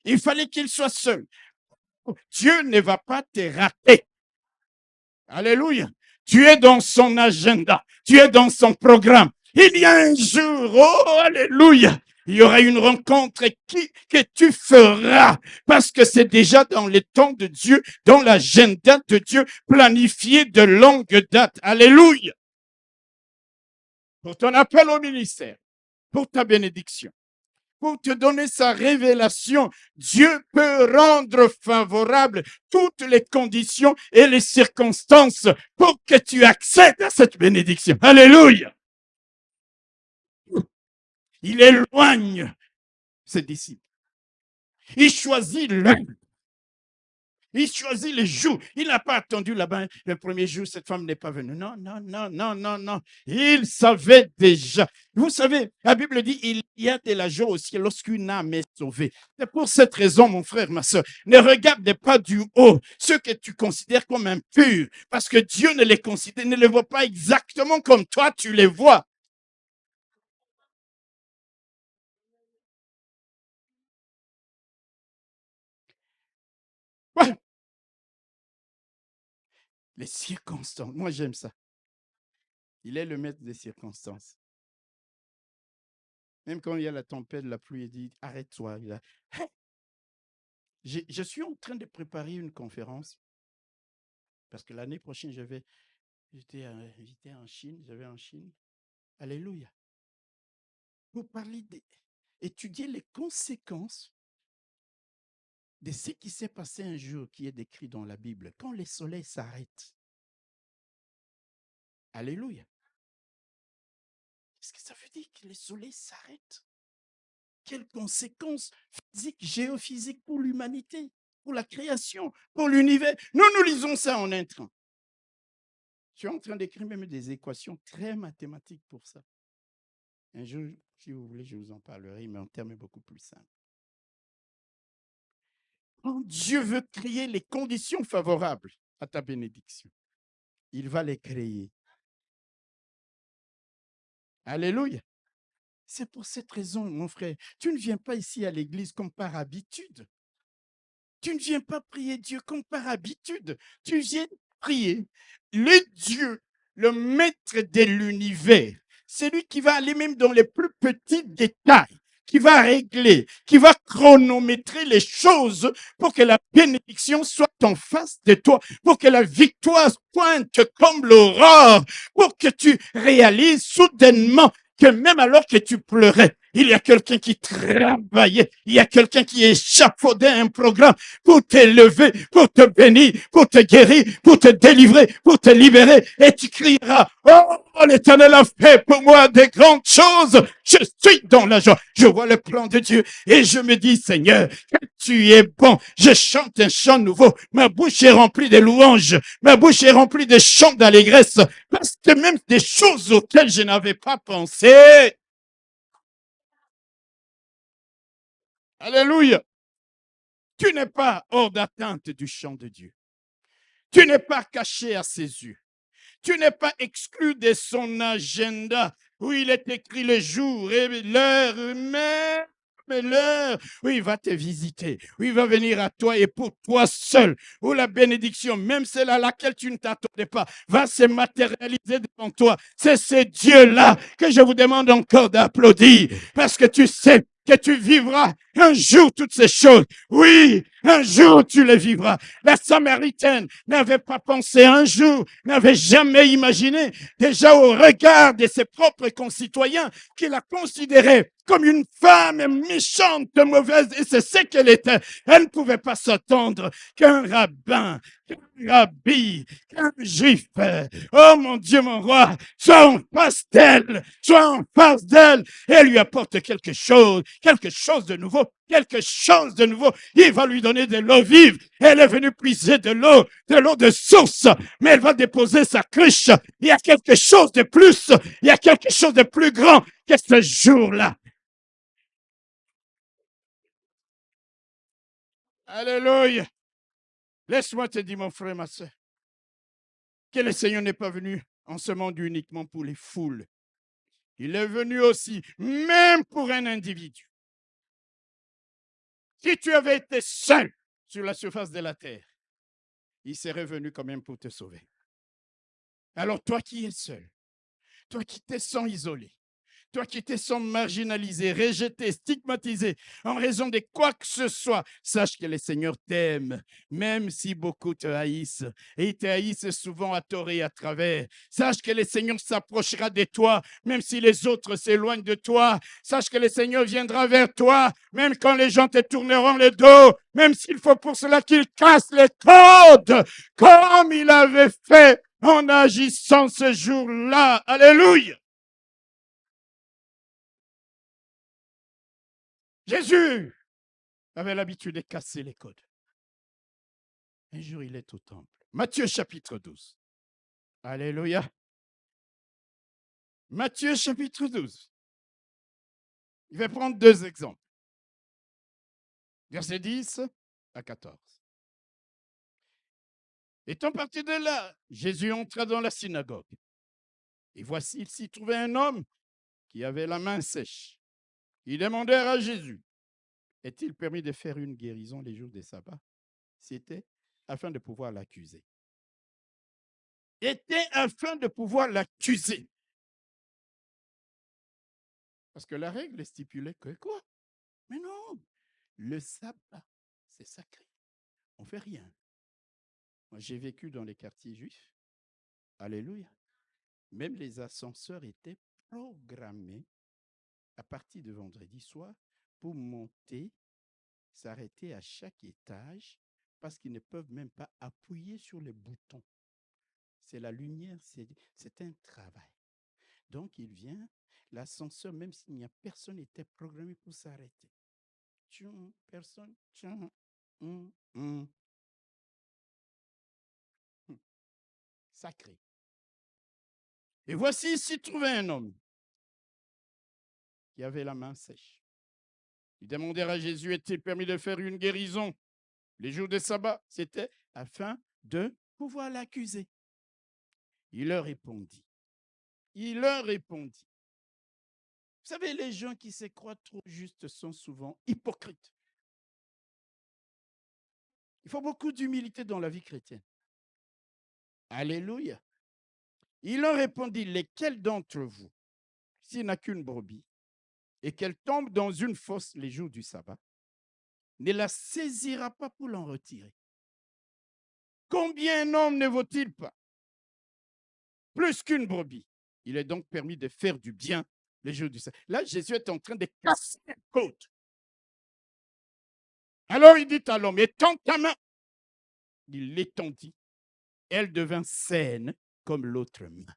Il fallait qu'il soit seul. Dieu ne va pas te rater. Alléluia. Tu es dans son agenda. Tu es dans son programme. Il y a un jour, oh, alléluia, il y aura une rencontre que tu feras parce que c'est déjà dans les temps de Dieu, dans l'agenda de Dieu, planifié de longue date. Alléluia. Pour ton appel au ministère, pour ta bénédiction, pour te donner sa révélation, Dieu peut rendre favorable toutes les conditions et les circonstances pour que tu accèdes à cette bénédiction. Alléluia. Il éloigne ses disciples. Il choisit l'un. Il choisit les jours. Il n'a pas attendu là-bas. Le premier jour, cette femme n'est pas venue. Non, non, non, non, non, non. Il savait déjà. Vous savez, la Bible dit, il y a de la joie au ciel lorsqu'une âme est sauvée. C'est pour cette raison, mon frère, ma soeur, ne regarde pas du haut ceux que tu considères comme impurs, parce que Dieu ne les considère, ne les voit pas exactement comme toi, tu les vois. Ouais. Les circonstances, moi j'aime ça. Il est le maître des circonstances. Même quand il y a la tempête, la pluie, il dit, arrête-toi. Je suis en train de préparer une conférence parce que l'année prochaine, j'étais invité en Chine, j'avais en Chine. Alléluia. Pour parler d'étudier les conséquences de ce qui s'est passé un jour qui est décrit dans la Bible, quand les soleils s'arrêtent. Alléluia. Qu'est-ce que ça veut dire que les soleils s'arrêtent? Quelles conséquences physiques, géophysiques pour l'humanité, pour la création, pour l'univers? Nous lisons ça en intrant. Je suis en train d'écrire même des équations très mathématiques pour ça. Un jour, si vous voulez, je vous en parlerai, mais en termes beaucoup plus simples. Quand Dieu veut créer les conditions favorables à ta bénédiction, il va les créer. Alléluia. C'est pour cette raison, mon frère, tu ne viens pas ici à l'église comme par habitude. Tu ne viens pas prier Dieu comme par habitude. Tu viens prier le Dieu, le maître de l'univers. C'est lui qui va aller même dans les plus petits détails, qui va régler, qui va chronométrer les choses pour que la bénédiction soit en face de toi, pour que la victoire pointe comme l'aurore, pour que tu réalises soudainement que même alors que tu pleurais, il y a quelqu'un qui travaillait, il y a quelqu'un qui échafaudait un programme pour t'élever, pour te bénir, pour te guérir, pour te délivrer, pour te libérer. Et tu crieras, oh, l'Éternel a fait pour moi des grandes choses. Je suis dans la joie. Je vois le plan de Dieu et je me dis, Seigneur, que tu es bon. Je chante un chant nouveau. Ma bouche est remplie de louanges. Ma bouche est remplie de chants d'allégresse. Parce que même des choses auxquelles je n'avais pas pensé. Alléluia. Tu n'es pas hors d'atteinte du chant de Dieu. Tu n'es pas caché à ses yeux. Tu n'es pas exclu de son agenda où il est écrit le jour et l'heure, même l'heure où il va te visiter, où il va venir à toi et pour toi seul, où la bénédiction, même celle à laquelle tu ne t'attendais pas, va se matérialiser devant toi. C'est ce Dieu-là que je vous demande encore d'applaudir parce que tu sais que tu vivras un jour toutes ces choses. Oui, un jour tu les vivras. La Samaritaine n'avait pas pensé un jour, n'avait jamais imaginé, déjà au regard de ses propres concitoyens, qu'il la considérait comme une femme méchante, mauvaise, et c'est ce qu'elle était. Elle ne pouvait pas s'attendre qu'un rabbin, qu'un rabbi, qu'un juif, oh mon Dieu, mon roi, soit en face d'elle, et lui apporte quelque chose de nouveau, quelque chose de nouveau. Il va lui donner de l'eau vive. Elle est venue puiser de l'eau de source, mais elle va déposer sa cruche. Il y a quelque chose de plus, il y a quelque chose de plus grand que ce jour-là. Alléluia. Laisse-moi te dire, mon frère, ma soeur, que le Seigneur n'est pas venu en ce monde uniquement pour les foules. Il est venu aussi, même pour un individu. Si tu avais été seul sur la surface de la terre, il serait venu quand même pour te sauver. Alors toi qui es seul, toi qui te sens isolé, toi qui te sens marginalisé, rejeté, stigmatisé en raison de quoi que ce soit, sache que le Seigneur t'aime, même si beaucoup te haïssent. Et ils te haïssent souvent à tort et à travers. Sache que le Seigneur s'approchera de toi, même si les autres s'éloignent de toi. Sache que le Seigneur viendra vers toi, même quand les gens te tourneront le dos, même s'il faut pour cela qu'il casse les codes, comme il avait fait en agissant ce jour-là. Alléluia! Jésus avait l'habitude de casser les codes. Un jour, il est au temple. Matthieu chapitre 12. Alléluia. Matthieu chapitre 12. Je vais prendre deux exemples. Versets 10 à 14. Étant parti de là, Jésus entra dans la synagogue. Et voici, il s'y trouvait un homme qui avait la main sèche. Ils demandèrent à Jésus, est-il permis de faire une guérison les jours des sabbats? C'était afin de pouvoir l'accuser. Était afin de pouvoir l'accuser. Parce que la règle stipulait que quoi? Mais non, le sabbat, c'est sacré. On ne fait rien. Moi, j'ai vécu dans les quartiers juifs. Alléluia. Même les ascenseurs étaient programmés à partir de vendredi soir pour monter, s'arrêter à chaque étage parce qu'ils ne peuvent même pas appuyer sur les boutons. C'est la lumière, c'est un travail. Donc, il vient, l'ascenseur, même s'il n'y a personne, était programmé pour s'arrêter. Personne, sacré. Et voici s'y trouvait un homme qui avait la main sèche. Ils demandèrent à Jésus, est-il permis de faire une guérison les jours de sabbat? C'était afin de pouvoir l'accuser. Il leur répondit. Vous savez, les gens qui se croient trop justes sont souvent hypocrites. Il faut beaucoup d'humilité dans la vie chrétienne. Alléluia. Il leur répondit, lesquels d'entre vous, s'il n'a qu'une brebis, et qu'elle tombe dans une fosse les jours du sabbat, ne la saisira pas pour l'en retirer? Combien un homme ne vaut-il pas? Plus qu'une brebis. Il est donc permis de faire du bien les jours du sabbat. Là, Jésus est en train de casser la côte. Alors il dit à l'homme, étends ta main. Il l'étendit. Elle devint saine comme l'autre main.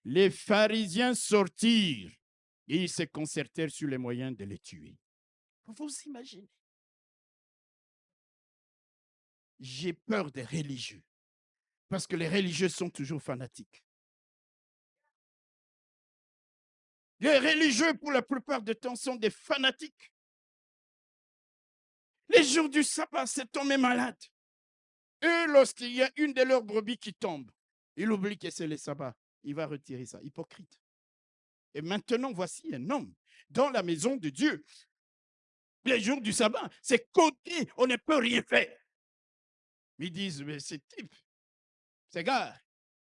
Les pharisiens sortirent et ils se concertèrent sur les moyens de les tuer. Vous imaginez? J'ai peur des religieux parce que les religieux sont toujours fanatiques. Les religieux, pour la plupart du temps, sont des fanatiques. Les jours du sabbat, cet homme est malade. Eux, lorsqu'il y a une de leurs brebis qui tombe, il oublie que c'est le sabbat. Il va retirer ça. Hypocrite. Et maintenant, voici un homme dans la maison de Dieu. Les jours du sabbat, c'est côté, on ne peut rien faire. Ils disent, mais ce type, c'est gars,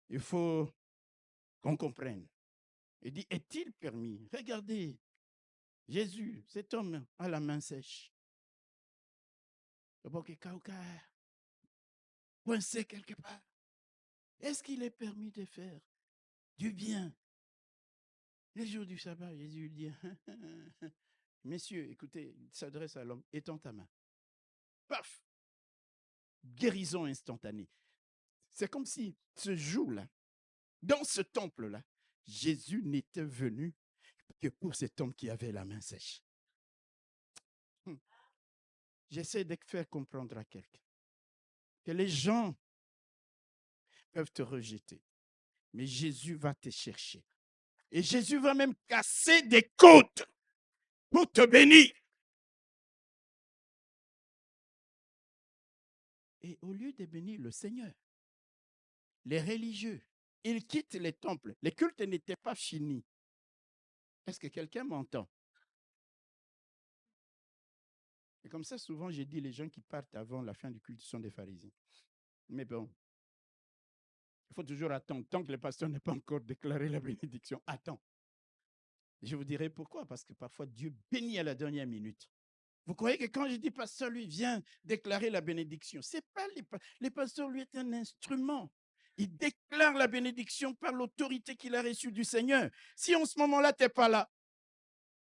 il faut qu'on comprenne. Il dit, est-il permis? Regardez, Jésus, cet homme a la main sèche. Coincé quelque part. Est-ce qu'il est permis de faire du bien? Les jours du sabbat, Jésus dit, messieurs, écoutez, il s'adresse à l'homme, étends ta main. Paf! Guérison instantanée. C'est comme si ce jour-là, dans ce temple-là, Jésus n'était venu que pour cet homme qui avait la main sèche. J'essaie de faire comprendre à quelqu'un que les gens peuvent te rejeter, mais Jésus va te chercher. Et Jésus va même casser des côtes pour te bénir. Et au lieu de bénir le Seigneur, les religieux ils quittent les temples. Les cultes n'étaient pas finis. Est-ce que quelqu'un m'entend? Et comme ça, souvent, j'ai dit les gens qui partent avant la fin du culte sont des pharisiens. Mais bon, il faut toujours attendre. Tant que le pasteur n'a pas encore déclaré la bénédiction, attends. Je vous dirai pourquoi. Parce que parfois, Dieu bénit à la dernière minute. Vous croyez que quand je dis pasteur, lui vient déclarer la bénédiction, c'est pas les pasteurs, lui est un instrument. Il déclare la bénédiction par l'autorité qu'il a reçue du Seigneur. Si en ce moment-là, tu n'es pas là,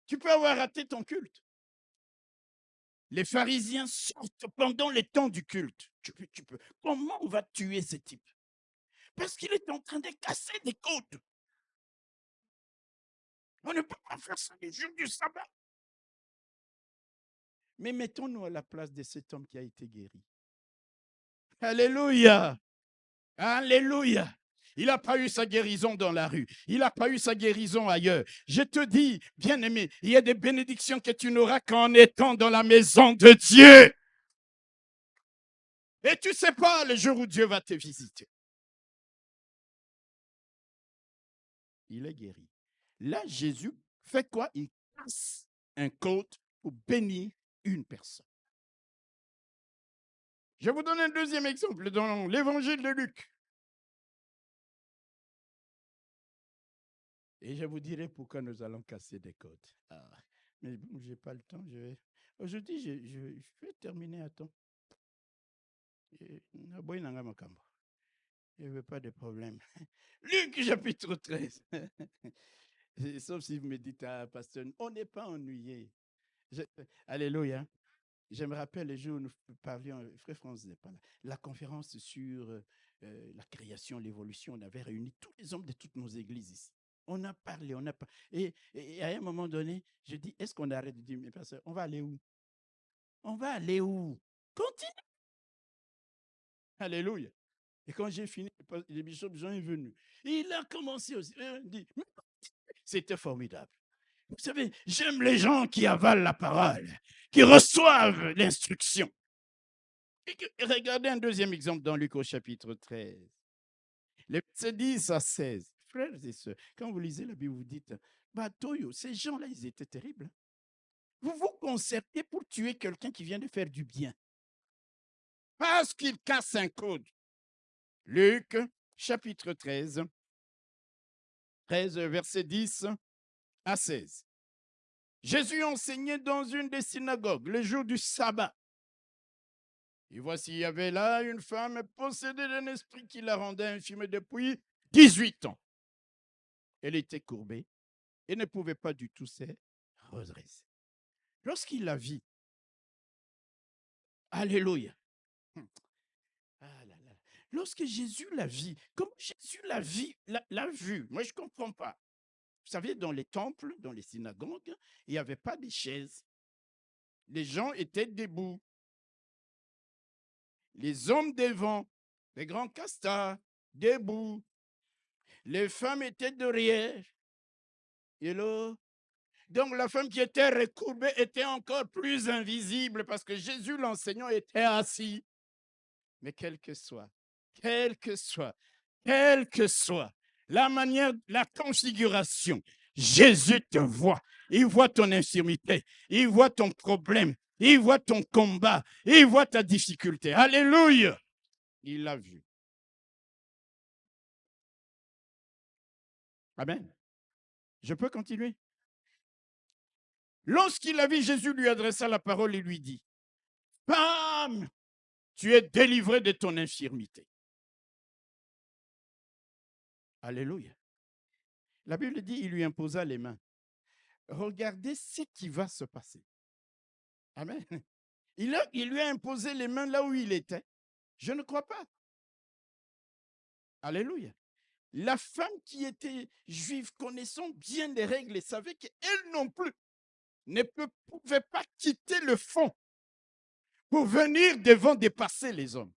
tu peux avoir raté ton culte. Les pharisiens sortent pendant les temps du culte. Tu peux. Comment on va tuer ce type? Parce qu'il est en train de casser des côtes. On ne peut pas faire ça les jours du sabbat. Mais mettons-nous à la place de cet homme qui a été guéri. Alléluia! Alléluia! Il n'a pas eu sa guérison dans la rue. Il n'a pas eu sa guérison ailleurs. Je te dis, bien-aimé, il y a des bénédictions que tu n'auras qu'en étant dans la maison de Dieu. Et tu ne sais pas le jour où Dieu va te visiter. Il est guéri. Là, Jésus fait quoi? Il casse un côte pour bénir une personne. Je vais vous donner un deuxième exemple dans l'évangile de Luc. Et je vous dirai pourquoi nous allons casser des côtes. Mais bon, je n'ai pas le temps. Aujourd'hui, je vais terminer à temps. Je ne veux pas de problème. Luc, chapitre 13. Sauf si vous me dites, pasteur, on n'est pas ennuyé. Alléluia. Je me rappelle les jours où nous parlions, frère France n'est pas là, la conférence sur la création, l'évolution, on avait réuni tous les hommes de toutes nos églises ici. On a parlé, et à un moment donné, je dis, est-ce qu'on arrête de dire, mais pasteur, on va aller où? On va aller où? Continue. Alléluia. Et quand j'ai fini, le bishop Jean est venu. Il a commencé aussi. Il dit, c'était formidable. Vous savez, j'aime les gens qui avalent la parole, qui reçoivent l'instruction. Et regardez un deuxième exemple dans Luc au chapitre 13. Les versets 10 à 16. Frères et sœurs, quand vous lisez la Bible, vous dites, Toyo, ces gens-là, ils étaient terribles. Vous vous concertez pour tuer quelqu'un qui vient de faire du bien. Parce qu'il casse un code. Luc, chapitre 13, versets 10 à 16. Jésus enseignait dans une des synagogues le jour du sabbat. Et voici, il y avait là une femme possédée d'un esprit qui la rendait infirme depuis 18 ans. Elle était courbée et ne pouvait pas du tout se redresser. Lorsqu'il la vit, alléluia. Lorsque Jésus la vit, comment Jésus l'a vu? Moi, je ne comprends pas. Vous savez, dans les temples, dans les synagogues, il n'y avait pas de chaises. Les gens étaient debout. Les hommes devant, les grands castors, debout. Les femmes étaient derrière. Hello? Donc, la femme qui était recourbée était encore plus invisible parce que Jésus, l'enseignant, était assis. Mais quel que soit la manière, la configuration, Jésus te voit. Il voit ton infirmité, il voit ton problème, il voit ton combat, il voit ta difficulté. Alléluia! Il l'a vu. Amen. Je peux continuer? Lorsqu'il a vu, Jésus lui adressa la parole et lui dit, « Femme, tu es délivrée de ton infirmité. » Alléluia. La Bible dit, il lui imposa les mains. Regardez ce qui va se passer. Amen. Il lui a imposé les mains là où il était. Je ne crois pas. Alléluia. La femme qui était juive, connaissant bien les règles, et savait qu'elle non plus ne pouvait pas quitter le fond pour venir devant dépasser les hommes.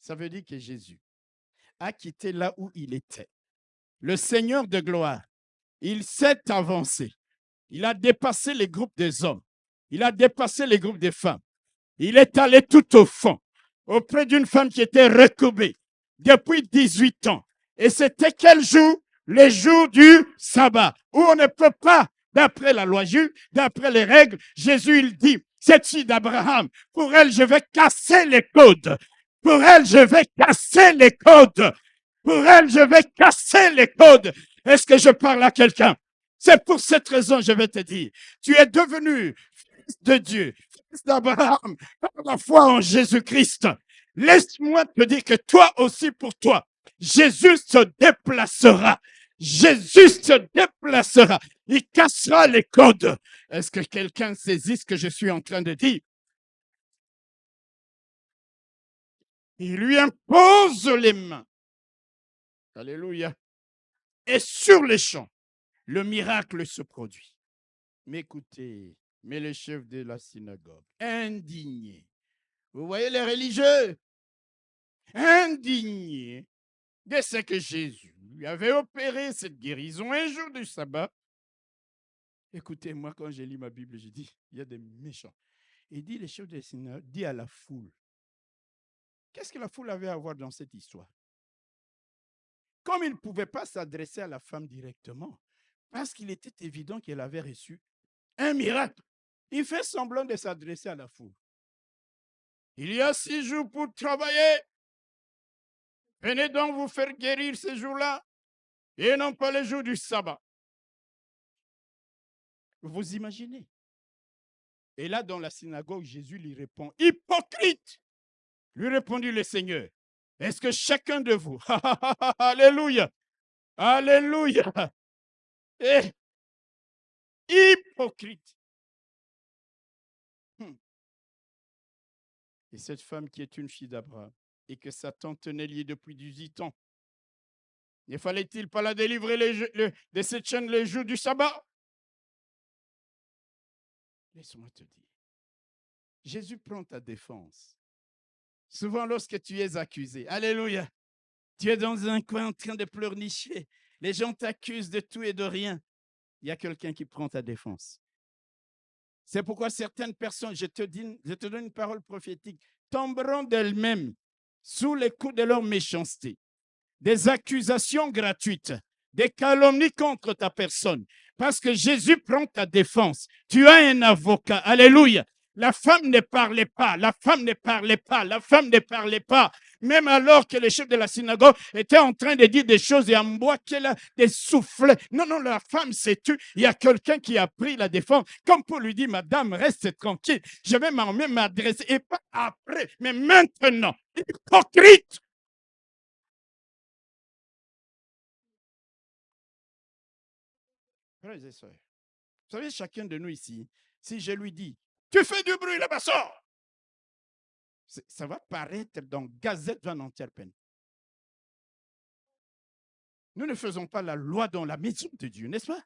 Ça veut dire que Jésus a quitté là où il était. Le Seigneur de gloire, il s'est avancé. Il a dépassé les groupes des hommes. Il a dépassé les groupes des femmes. Il est allé tout au fond, auprès d'une femme qui était recourbée depuis 18 ans. Et c'était quel jour? Les jours du sabbat, où on ne peut pas, d'après la loi juive, d'après les règles, Jésus, il dit, cette fille d'Abraham, pour elle, je vais casser les codes. Pour elle, je vais casser les codes. Pour elle, je vais casser les codes. Est-ce que je parle à quelqu'un? C'est pour cette raison, je vais te dire, tu es devenu fils de Dieu, fils d'Abraham, par la foi en Jésus-Christ. Laisse-moi te dire que toi aussi pour toi, Jésus se déplacera. Jésus se déplacera. Il cassera les codes. Est-ce que quelqu'un saisit ce que je suis en train de dire? Il lui impose les mains. Alléluia. Et sur les champs, le miracle se produit. Mais écoutez, mais le chef de la synagogue, indigné. Vous voyez les religieux? Indignés de ce que Jésus lui avait opéré cette guérison un jour du sabbat. Écoutez, moi, quand j'ai lu ma Bible, je dis, il y a des méchants. Il dit, les chefs de la synagogue, dit à la foule. Qu'est-ce que la foule avait à voir dans cette histoire? Comme il ne pouvait pas s'adresser à la femme directement, parce qu'il était évident qu'elle avait reçu un miracle, il fait semblant de s'adresser à la foule. Il y a 6 jours pour travailler. Venez donc vous faire guérir ces jours-là et non pas les jours du sabbat. Vous imaginez? Et là, dans la synagogue, Jésus lui répond, hypocrite, lui répondit le Seigneur. Est-ce que chacun de vous, alléluia, alléluia, est hypocrite? Et cette femme qui est une fille d'Abraham et que Satan tenait liée depuis 18 ans, ne fallait-il pas la délivrer de cette chaîne les jours du sabbat? Laisse-moi te dire, Jésus prend ta défense. Souvent lorsque tu es accusé, alléluia, tu es dans un coin en train de pleurnicher, les gens t'accusent de tout et de rien. Il y a quelqu'un qui prend ta défense. C'est pourquoi certaines personnes, je te donne une parole prophétique, tomberont d'elles-mêmes sous les coups de leur méchanceté. Des accusations gratuites, des calomnies contre ta personne. Parce que Jésus prend ta défense. Tu as un avocat. Alléluia. La femme ne parlait pas, la femme ne parlait pas, la femme ne parlait pas. Même alors que le chef de la synagogue était en train de dire des choses et en bois qu'elle a des soufflets. Non, non, la femme s'est tue. Il y a quelqu'un qui a pris la défense, comme pour lui dire, madame, reste tranquille. Je vais m'adresser, et pas après, mais maintenant. Hypocrite! Frères et sœurs, vous savez, chacun de nous ici, si je lui dis, tu fais du bruit là-bas, sors, ça va paraître dans Gazette Van Antwerpen. Nous ne faisons pas la loi dans la maison de Dieu, n'est-ce pas?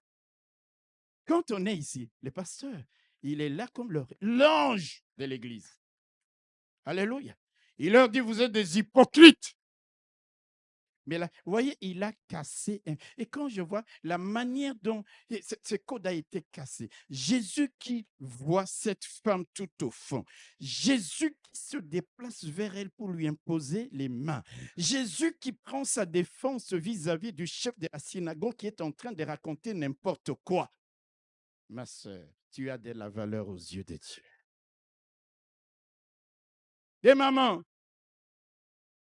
Quand on est ici, le pasteur, il est là comme l'ange de l'église. Alléluia. Il leur dit, vous êtes des hypocrites. Mais là, vous voyez, il a cassé. Et quand je vois la manière dont ce code a été cassé, Jésus qui voit cette femme tout au fond, Jésus qui se déplace vers elle pour lui imposer les mains, Jésus qui prend sa défense vis-à-vis du chef de la synagogue qui est en train de raconter n'importe quoi. Ma soeur, tu as de la valeur aux yeux de Dieu. Et maman,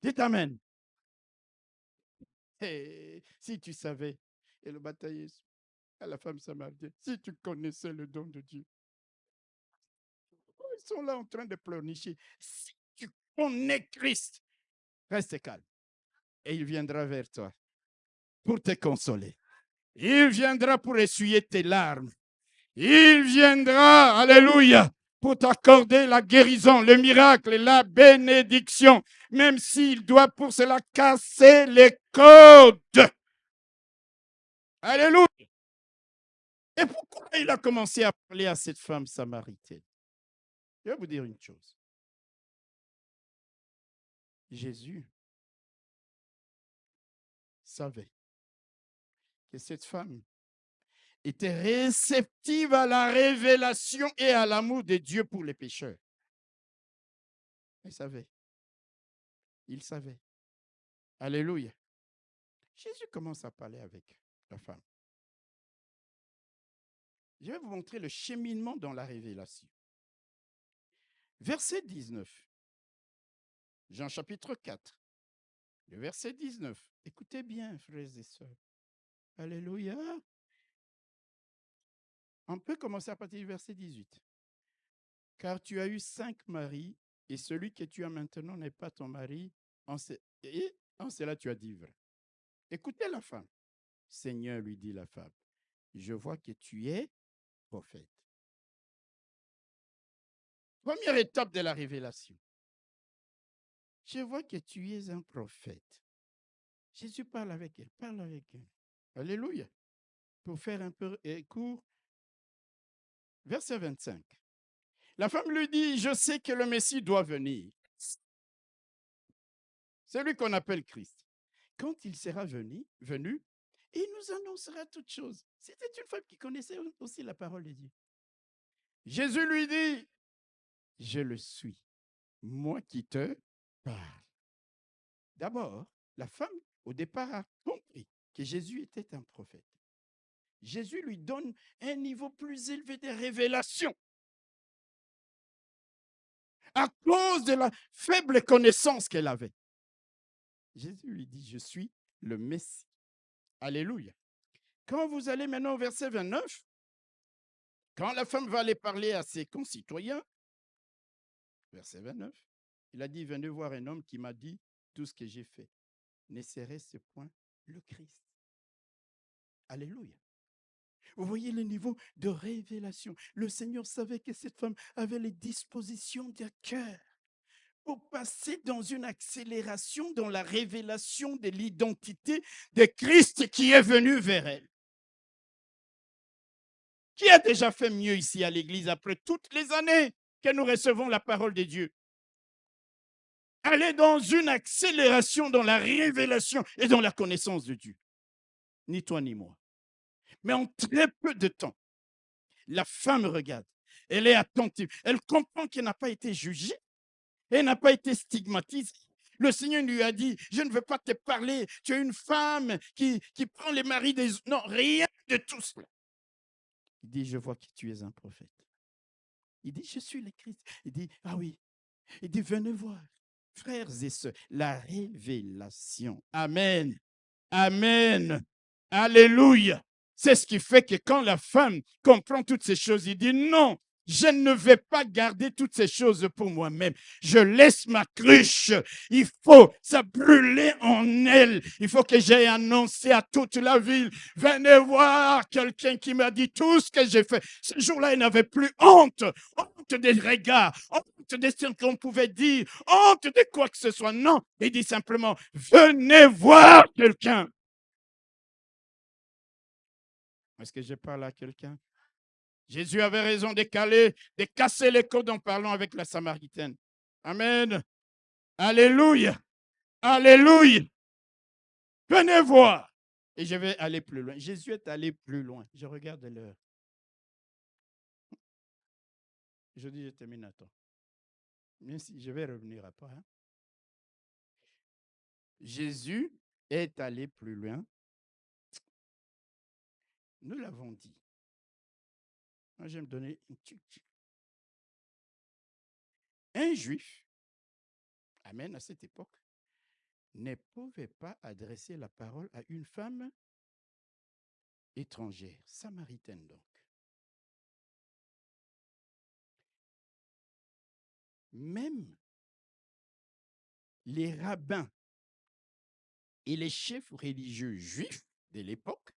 dites amen. Hey, si tu savais, et le bataille à la femme samaritaine, si tu connaissais le don de Dieu. Ils sont là en train de pleurnicher. Si tu connais Christ, reste calme. Et il viendra vers toi pour te consoler. Il viendra pour essuyer tes larmes. Il viendra, alléluia, pour t'accorder la guérison, le miracle, la bénédiction, même s'il doit pour cela casser les codes. Alléluia. Et pourquoi il a commencé à parler à cette femme samaritaine? Je vais vous dire une chose. Jésus savait que cette femme était réceptive à la révélation et à l'amour de Dieu pour les pécheurs. Il savait. Il savait. Alléluia. Jésus commence à parler avec la femme. Je vais vous montrer le cheminement dans la révélation. Verset 19. Jean chapitre 4. Le verset 19. Écoutez bien, frères et sœurs. Alléluia. On peut commencer à partir du verset 18. Car tu as eu 5 maris, et celui que tu as maintenant n'est pas ton mari, et en cela tu as dit vrai. Écoutez la femme. Seigneur, lui dit la femme, je vois que tu es prophète. Première étape de la révélation. Je vois que tu es un prophète. Jésus parle avec elle, parle avec elle. Alléluia. Pour faire un peu court, verset 25. La femme lui dit, je sais que le Messie doit venir. C'est lui qu'on appelle Christ. Quand il sera venu, il nous annoncera toutes choses. C'était une femme qui connaissait aussi la parole de Dieu. Jésus lui dit, je le suis, moi qui te parle. D'abord, la femme, au départ, a compris que Jésus était un prophète. Jésus lui donne un niveau plus élevé de révélation. À cause de la faible connaissance qu'elle avait. Jésus lui dit, je suis le Messie. Alléluia. Quand vous allez maintenant au verset 29, quand la femme va aller parler à ses concitoyens, verset 29, il a dit, venez voir un homme qui m'a dit tout ce que j'ai fait. Ne serait-ce point le Christ? Alléluia. Vous voyez le niveau de révélation. Le Seigneur savait que cette femme avait les dispositions de cœur pour passer dans une accélération dans la révélation de l'identité de Christ qui est venu vers elle. Qui a déjà fait mieux ici à l'Église après toutes les années que nous recevons la parole de Dieu? Aller dans une accélération dans la révélation et dans la connaissance de Dieu. Ni toi ni moi. Mais en très peu de temps, la femme regarde. Elle est attentive. Elle comprend qu'elle n'a pas été jugée. Elle n'a pas été stigmatisée. Le Seigneur lui a dit, je ne veux pas te parler. Tu es une femme qui prend les maris des... Non, rien de tout cela. Il dit, je vois que tu es un prophète. Il dit, je suis le Christ. Il dit, ah oui. Il dit, venez voir. Frères et sœurs, la révélation. Amen. Amen. Alléluia. C'est ce qui fait que quand la femme comprend toutes ces choses, il dit non, je ne vais pas garder toutes ces choses pour moi-même. Je laisse ma cruche. Il faut ça brûler en elle. Il faut que j'aie annoncé à toute la ville. Venez voir quelqu'un qui m'a dit tout ce que j'ai fait. Ce jour-là, il n'avait plus honte. Honte des regards. Honte de ce qu'on pouvait dire. Honte de quoi que ce soit. Non. Il dit simplement, venez voir quelqu'un. Est-ce que je parle à quelqu'un? Jésus avait raison de casser les côtes en parlant avec la Samaritaine. Amen. Alléluia. Alléluia. Venez voir. Et je vais aller plus loin. Jésus est allé plus loin. Je regarde l'heure. Je dis, je termine à temps. Même si je vais revenir après. Hein. Jésus est allé plus loin. Nous l'avons dit. Moi, je vais me donner une petite. Un juif, amen, à cette époque, ne pouvait pas adresser la parole à une femme étrangère, samaritaine donc. Même les rabbins et les chefs religieux juifs de l'époque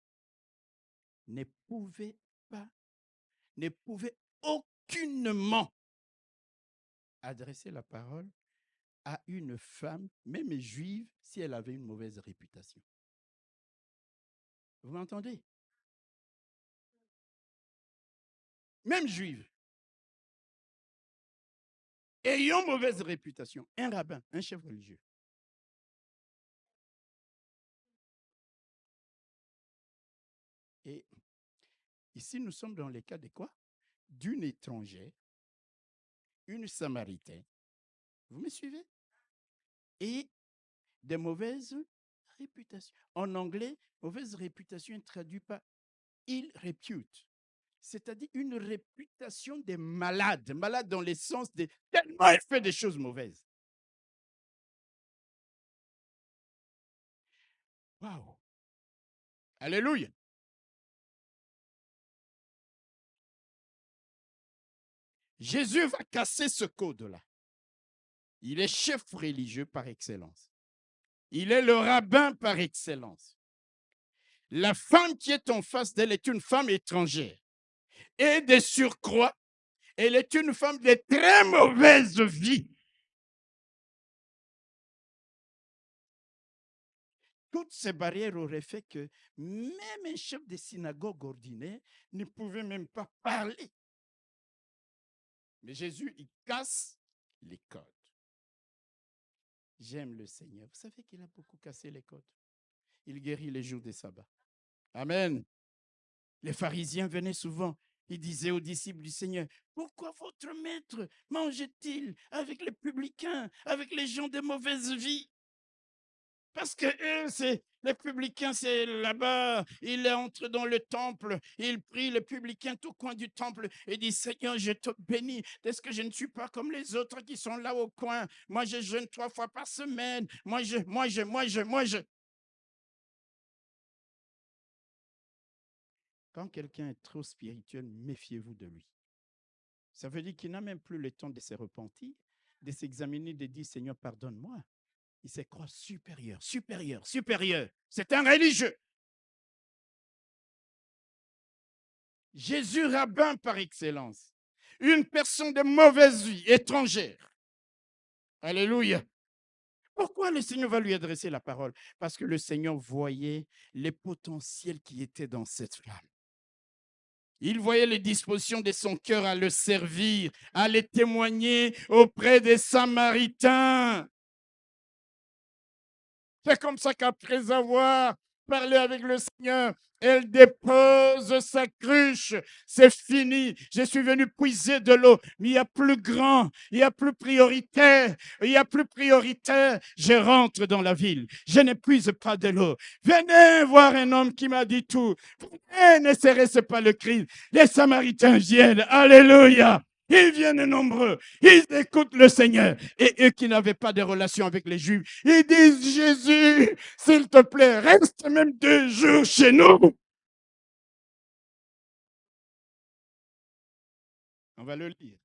ne pouvaient aucunement adresser la parole à une femme, même juive, si elle avait une mauvaise réputation. Vous m'entendez? Même juive. Ayant mauvaise réputation, un rabbin, un chef religieux. Et ici, nous sommes dans le cas de quoi? D'une étrangère, une samaritaine. Vous me suivez? Et de mauvaises réputation. En anglais, mauvaise réputation est traduit par ill repute, c'est-à-dire une réputation des malades, malade dans le sens de tellement il fait des choses mauvaises. Waouh! Alléluia! Jésus va casser ce code-là. Il est chef religieux par excellence. Il est le rabbin par excellence. La femme qui est en face d'elle est une femme étrangère. Et de surcroît, elle est une femme de très mauvaise vie. Toutes ces barrières auraient fait que même un chef de synagogue ordinaire ne pouvait même pas parler. Mais Jésus, il casse les codes. J'aime le Seigneur. Vous savez qu'il a beaucoup cassé les codes. Il guérit les jours des sabbats. Amen. Les pharisiens venaient souvent. Ils disaient aux disciples du Seigneur, pourquoi votre maître mange-t-il avec les publicains, avec les gens de mauvaise vie? Parce que eux, c'est les publicains, c'est là-bas. Il entre dans le temple, il prie les publicains tout coin du temple et dit, Seigneur, je te bénis. Est-ce que je ne suis pas comme les autres qui sont là au coin? Moi, je jeûne 3 fois par semaine. Moi, je. Quand quelqu'un est trop spirituel, méfiez-vous de lui. Ça veut dire qu'il n'a même plus le temps de se repentir, de s'examiner, de dire, Seigneur, pardonne-moi. Il se croit supérieur, supérieur, supérieur. C'est un religieux. Jésus, rabbin par excellence. Une personne de mauvaise vie, étrangère. Alléluia. Pourquoi le Seigneur va lui adresser la parole? Parce que le Seigneur voyait les potentiels qui étaient dans cette femme. Il voyait les dispositions de son cœur à le servir, à les témoigner auprès des Samaritains. C'est comme ça qu'après avoir parlé avec le Seigneur, elle dépose sa cruche. C'est fini. Je suis venu puiser de l'eau. Mais il y a plus grand, il y a plus prioritaire, il y a plus prioritaire. Je rentre dans la ville. Je n'épuise pas de l'eau. Venez voir un homme qui m'a dit tout. Venez, ne serait-ce pas le Christ. Les Samaritains viennent. Alléluia. Ils viennent nombreux, ils écoutent le Seigneur. Et eux qui n'avaient pas de relation avec les Juifs, ils disent, Jésus, s'il te plaît, reste même 2 jours chez nous. On va le lire.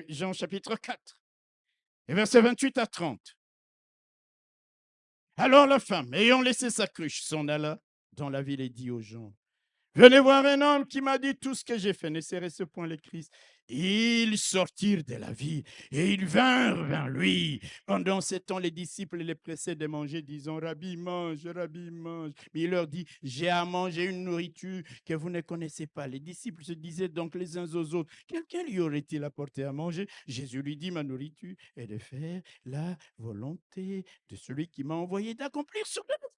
Jean chapitre 4, et versets 28 à 30. Alors la femme, ayant laissé sa cruche, s'en alla dans la ville et dit aux gens, venez voir un homme qui m'a dit tout ce que j'ai fait. Ne serait-ce point le Christ? Ils sortirent de la ville et ils vinrent vers lui. Pendant ce temps, les disciples les pressaient de manger, disant, Rabbi, mange, Rabbi, mange. Mais il leur dit, j'ai à manger une nourriture que vous ne connaissez pas. Les disciples se disaient donc les uns aux autres, quelqu'un lui aurait-il apporté à manger? Jésus lui dit, ma nourriture est de faire la volonté de celui qui m'a envoyé d'accomplir sur la terre.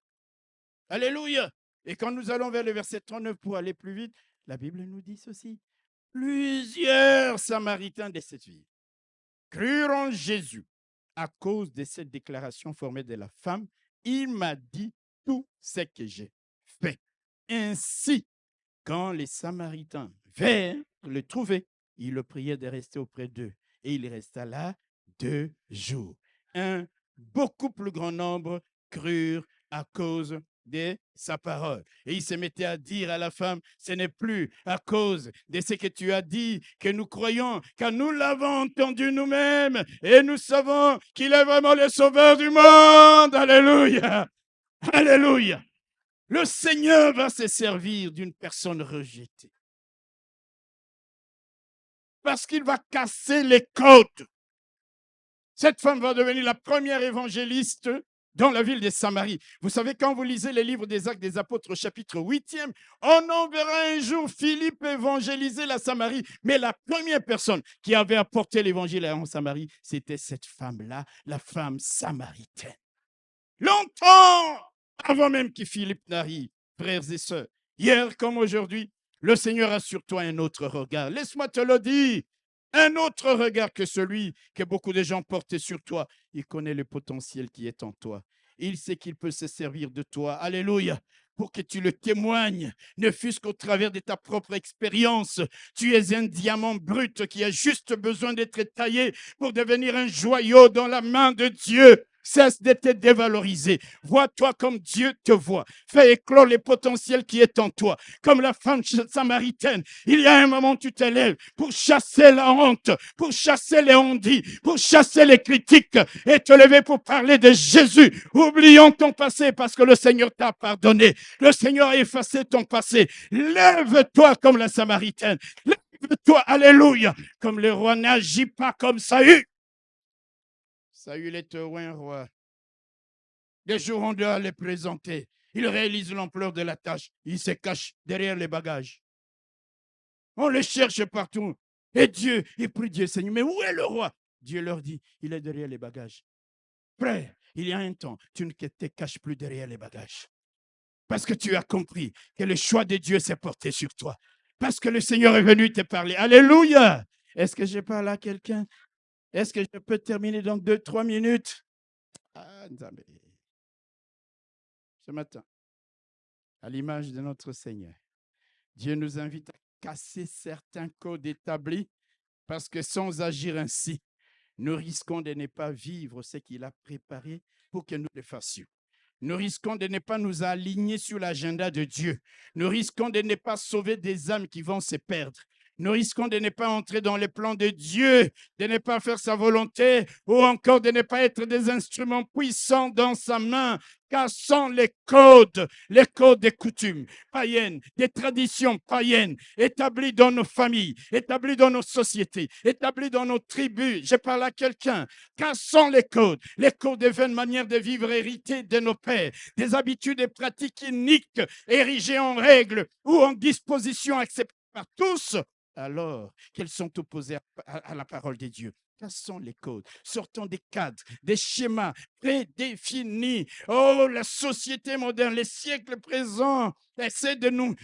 Alléluia. Et quand nous allons vers le verset 39 pour aller plus vite, la Bible nous dit ceci. Plusieurs Samaritains de cette ville crurent en Jésus à cause de cette déclaration formée de la femme. Il m'a dit tout ce que j'ai fait. Ainsi, quand les Samaritains vinrent le trouver, ils le priaient de rester auprès d'eux. Et il resta là 2 jours. Un beaucoup plus grand nombre crurent à cause de sa parole. Et il se mettait à dire à la femme, ce n'est plus à cause de ce que tu as dit que nous croyons, car nous l'avons entendu nous-mêmes et nous savons qu'il est vraiment le sauveur du monde. Alléluia. Alléluia. Le Seigneur va se servir d'une personne rejetée. Parce qu'il va casser les codes. Cette femme va devenir la première évangéliste dans la ville de Samarie. Vous savez, quand vous lisez les livres des Actes des Apôtres, chapitre 8e, on en verra un jour Philippe évangéliser la Samarie. Mais la première personne qui avait apporté l'évangile en Samarie, c'était cette femme-là, la femme samaritaine. Longtemps avant même que Philippe n'arrive, frères et sœurs, hier comme aujourd'hui, le Seigneur a sur toi un autre regard. Laisse-moi te le dire. Un autre regard que celui que beaucoup de gens portent sur toi. Il connaît le potentiel qui est en toi. il sait qu'il peut se servir de toi. Alléluia. Pour que tu le témoignes, ne fût-ce qu'au travers de ta propre expérience. Tu es un diamant brut qui a juste besoin d'être taillé pour devenir un joyau dans la main de Dieu. Cesse de te dévaloriser. Vois-toi comme Dieu te voit. Fais éclore les potentiels qui est en toi. Comme la femme samaritaine, il y a un moment où tu t'élèves pour chasser la honte, pour chasser les ondits, pour chasser les critiques et te lever pour parler de Jésus. Oublions ton passé parce que le Seigneur t'a pardonné. Le Seigneur a effacé ton passé. Lève-toi comme la samaritaine. Lève-toi, alléluia, comme le roi n'agit pas comme Saül. Saül est un roi. Des jours, on doit les présenter. Il réalise l'ampleur de la tâche. Il se cache derrière les bagages. On le cherche partout. Et Dieu, il prie Dieu, Seigneur, mais où est le roi? Dieu leur dit, il est derrière les bagages. Frère, il y a un temps, tu ne te caches plus derrière les bagages. Parce que tu as compris que le choix de Dieu s'est porté sur toi. Parce que le Seigneur est venu te parler. Alléluia! Est-ce que je parle à quelqu'un? Est-ce que je peux terminer dans 2-3 minutes? Ce matin, à l'image de notre Seigneur, Dieu nous invite à casser certains codes établis parce que sans agir ainsi, nous risquons de ne pas vivre ce qu'il a préparé pour que nous le fassions. Nous risquons de ne pas nous aligner sur l'agenda de Dieu. Nous risquons de ne pas sauver des âmes qui vont se perdre. Nous risquons de ne pas entrer dans les plans de Dieu, de ne pas faire sa volonté ou encore de ne pas être des instruments puissants dans sa main. Cassons les codes des coutumes païennes, des traditions païennes établies dans nos familles, établies dans nos sociétés, établies dans nos tribus. Je parle à quelqu'un. Cassons les codes des vaines manières de vivre héritées de nos pères, des habitudes et pratiques iniques érigées en règles ou en dispositions acceptées par tous, alors qu'elles sont opposées à la parole de Dieu. Cassons les codes, sortons des cadres, des schémas prédéfinis. Oh, la société moderne, les siècles présents essaient de nous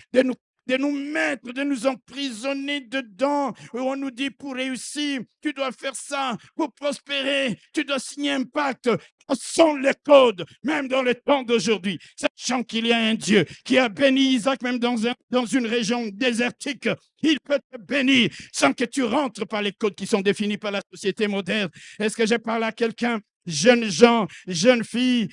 mettre, de nous emprisonner dedans, où on nous dit pour réussir, tu dois faire ça, pour prospérer, tu dois signer un pacte. Cassons les codes, même dans le temps d'aujourd'hui, sachant qu'il y a un Dieu qui a béni Isaac, même dans une région désertique. Il peut te bénir sans que tu rentres par les codes qui sont définis par la société moderne. Est-ce que je parle à quelqu'un? Jeunes gens, jeunes filles,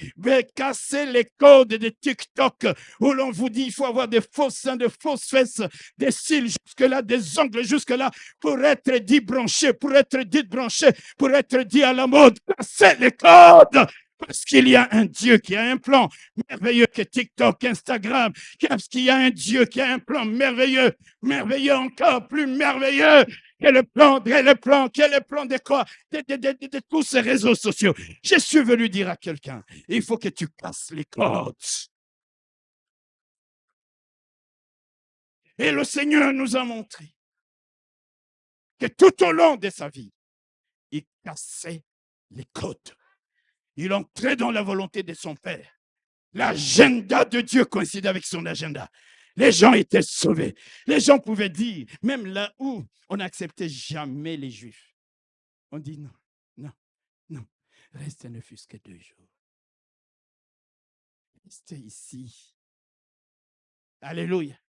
cassez les codes de TikTok où l'on vous dit qu'il faut avoir des faux seins, de fausses fesses, des cils jusque-là, des ongles jusque-là pour être dit branché, pour être dit branché, pour être dit à la mode. Cassez les codes! Parce qu'il y a un Dieu qui a un plan merveilleux que TikTok, Instagram, parce qu'il y a un Dieu qui a un plan merveilleux, merveilleux encore plus merveilleux que le plan de quoi? De tous ces réseaux sociaux. Je suis venu dire à quelqu'un, il faut que tu casses les codes. Et le Seigneur nous a montré que tout au long de sa vie, il cassait les codes. Il entrait dans la volonté de son Père. L'agenda de Dieu coïncidait avec son agenda. Les gens étaient sauvés. Les gens pouvaient dire, même là où on n'acceptait jamais les Juifs, on dit non, non, non, restez ne fût-ce que 2 jours. Restez ici. Alléluia.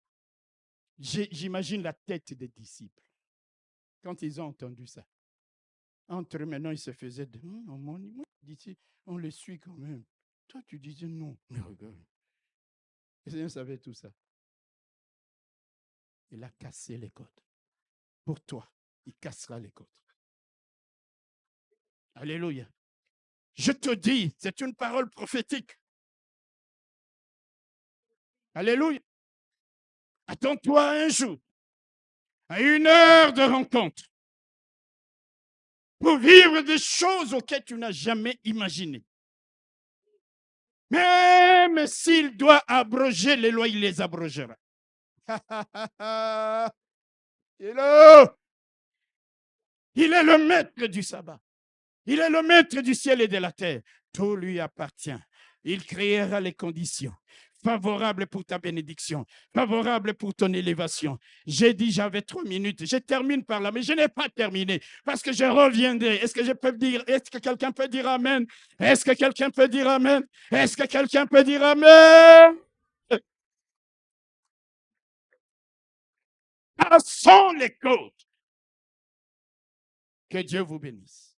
J'imagine la tête des disciples quand ils ont entendu ça. Entre eux, maintenant, ils se faisaient de on le suit quand même. Toi, tu disais non. Mais regarde. Le Seigneur savait tout ça. Il a cassé les codes. Pour toi, il cassera les codes. Alléluia. Je te dis, c'est une parole prophétique. Alléluia. Attends-toi un jour, à 1 heure de rencontre, pour vivre des choses auxquelles tu n'as jamais imaginé. Même s'il doit abroger les lois, il les abrogera. Hello! Il est le maître du sabbat. Il est le maître du ciel et de la terre. Tout lui appartient. Il créera les conditions. favorable pour ta bénédiction, favorable pour ton élévation. J'ai dit, j'avais 3 minutes. Je termine par là, mais je n'ai pas terminé parce que je reviendrai. Est-ce que je peux dire, est-ce que quelqu'un peut dire Amen? Est-ce que quelqu'un peut dire Amen? Est-ce que quelqu'un peut dire Amen? Passons les côtes. Que Dieu vous bénisse.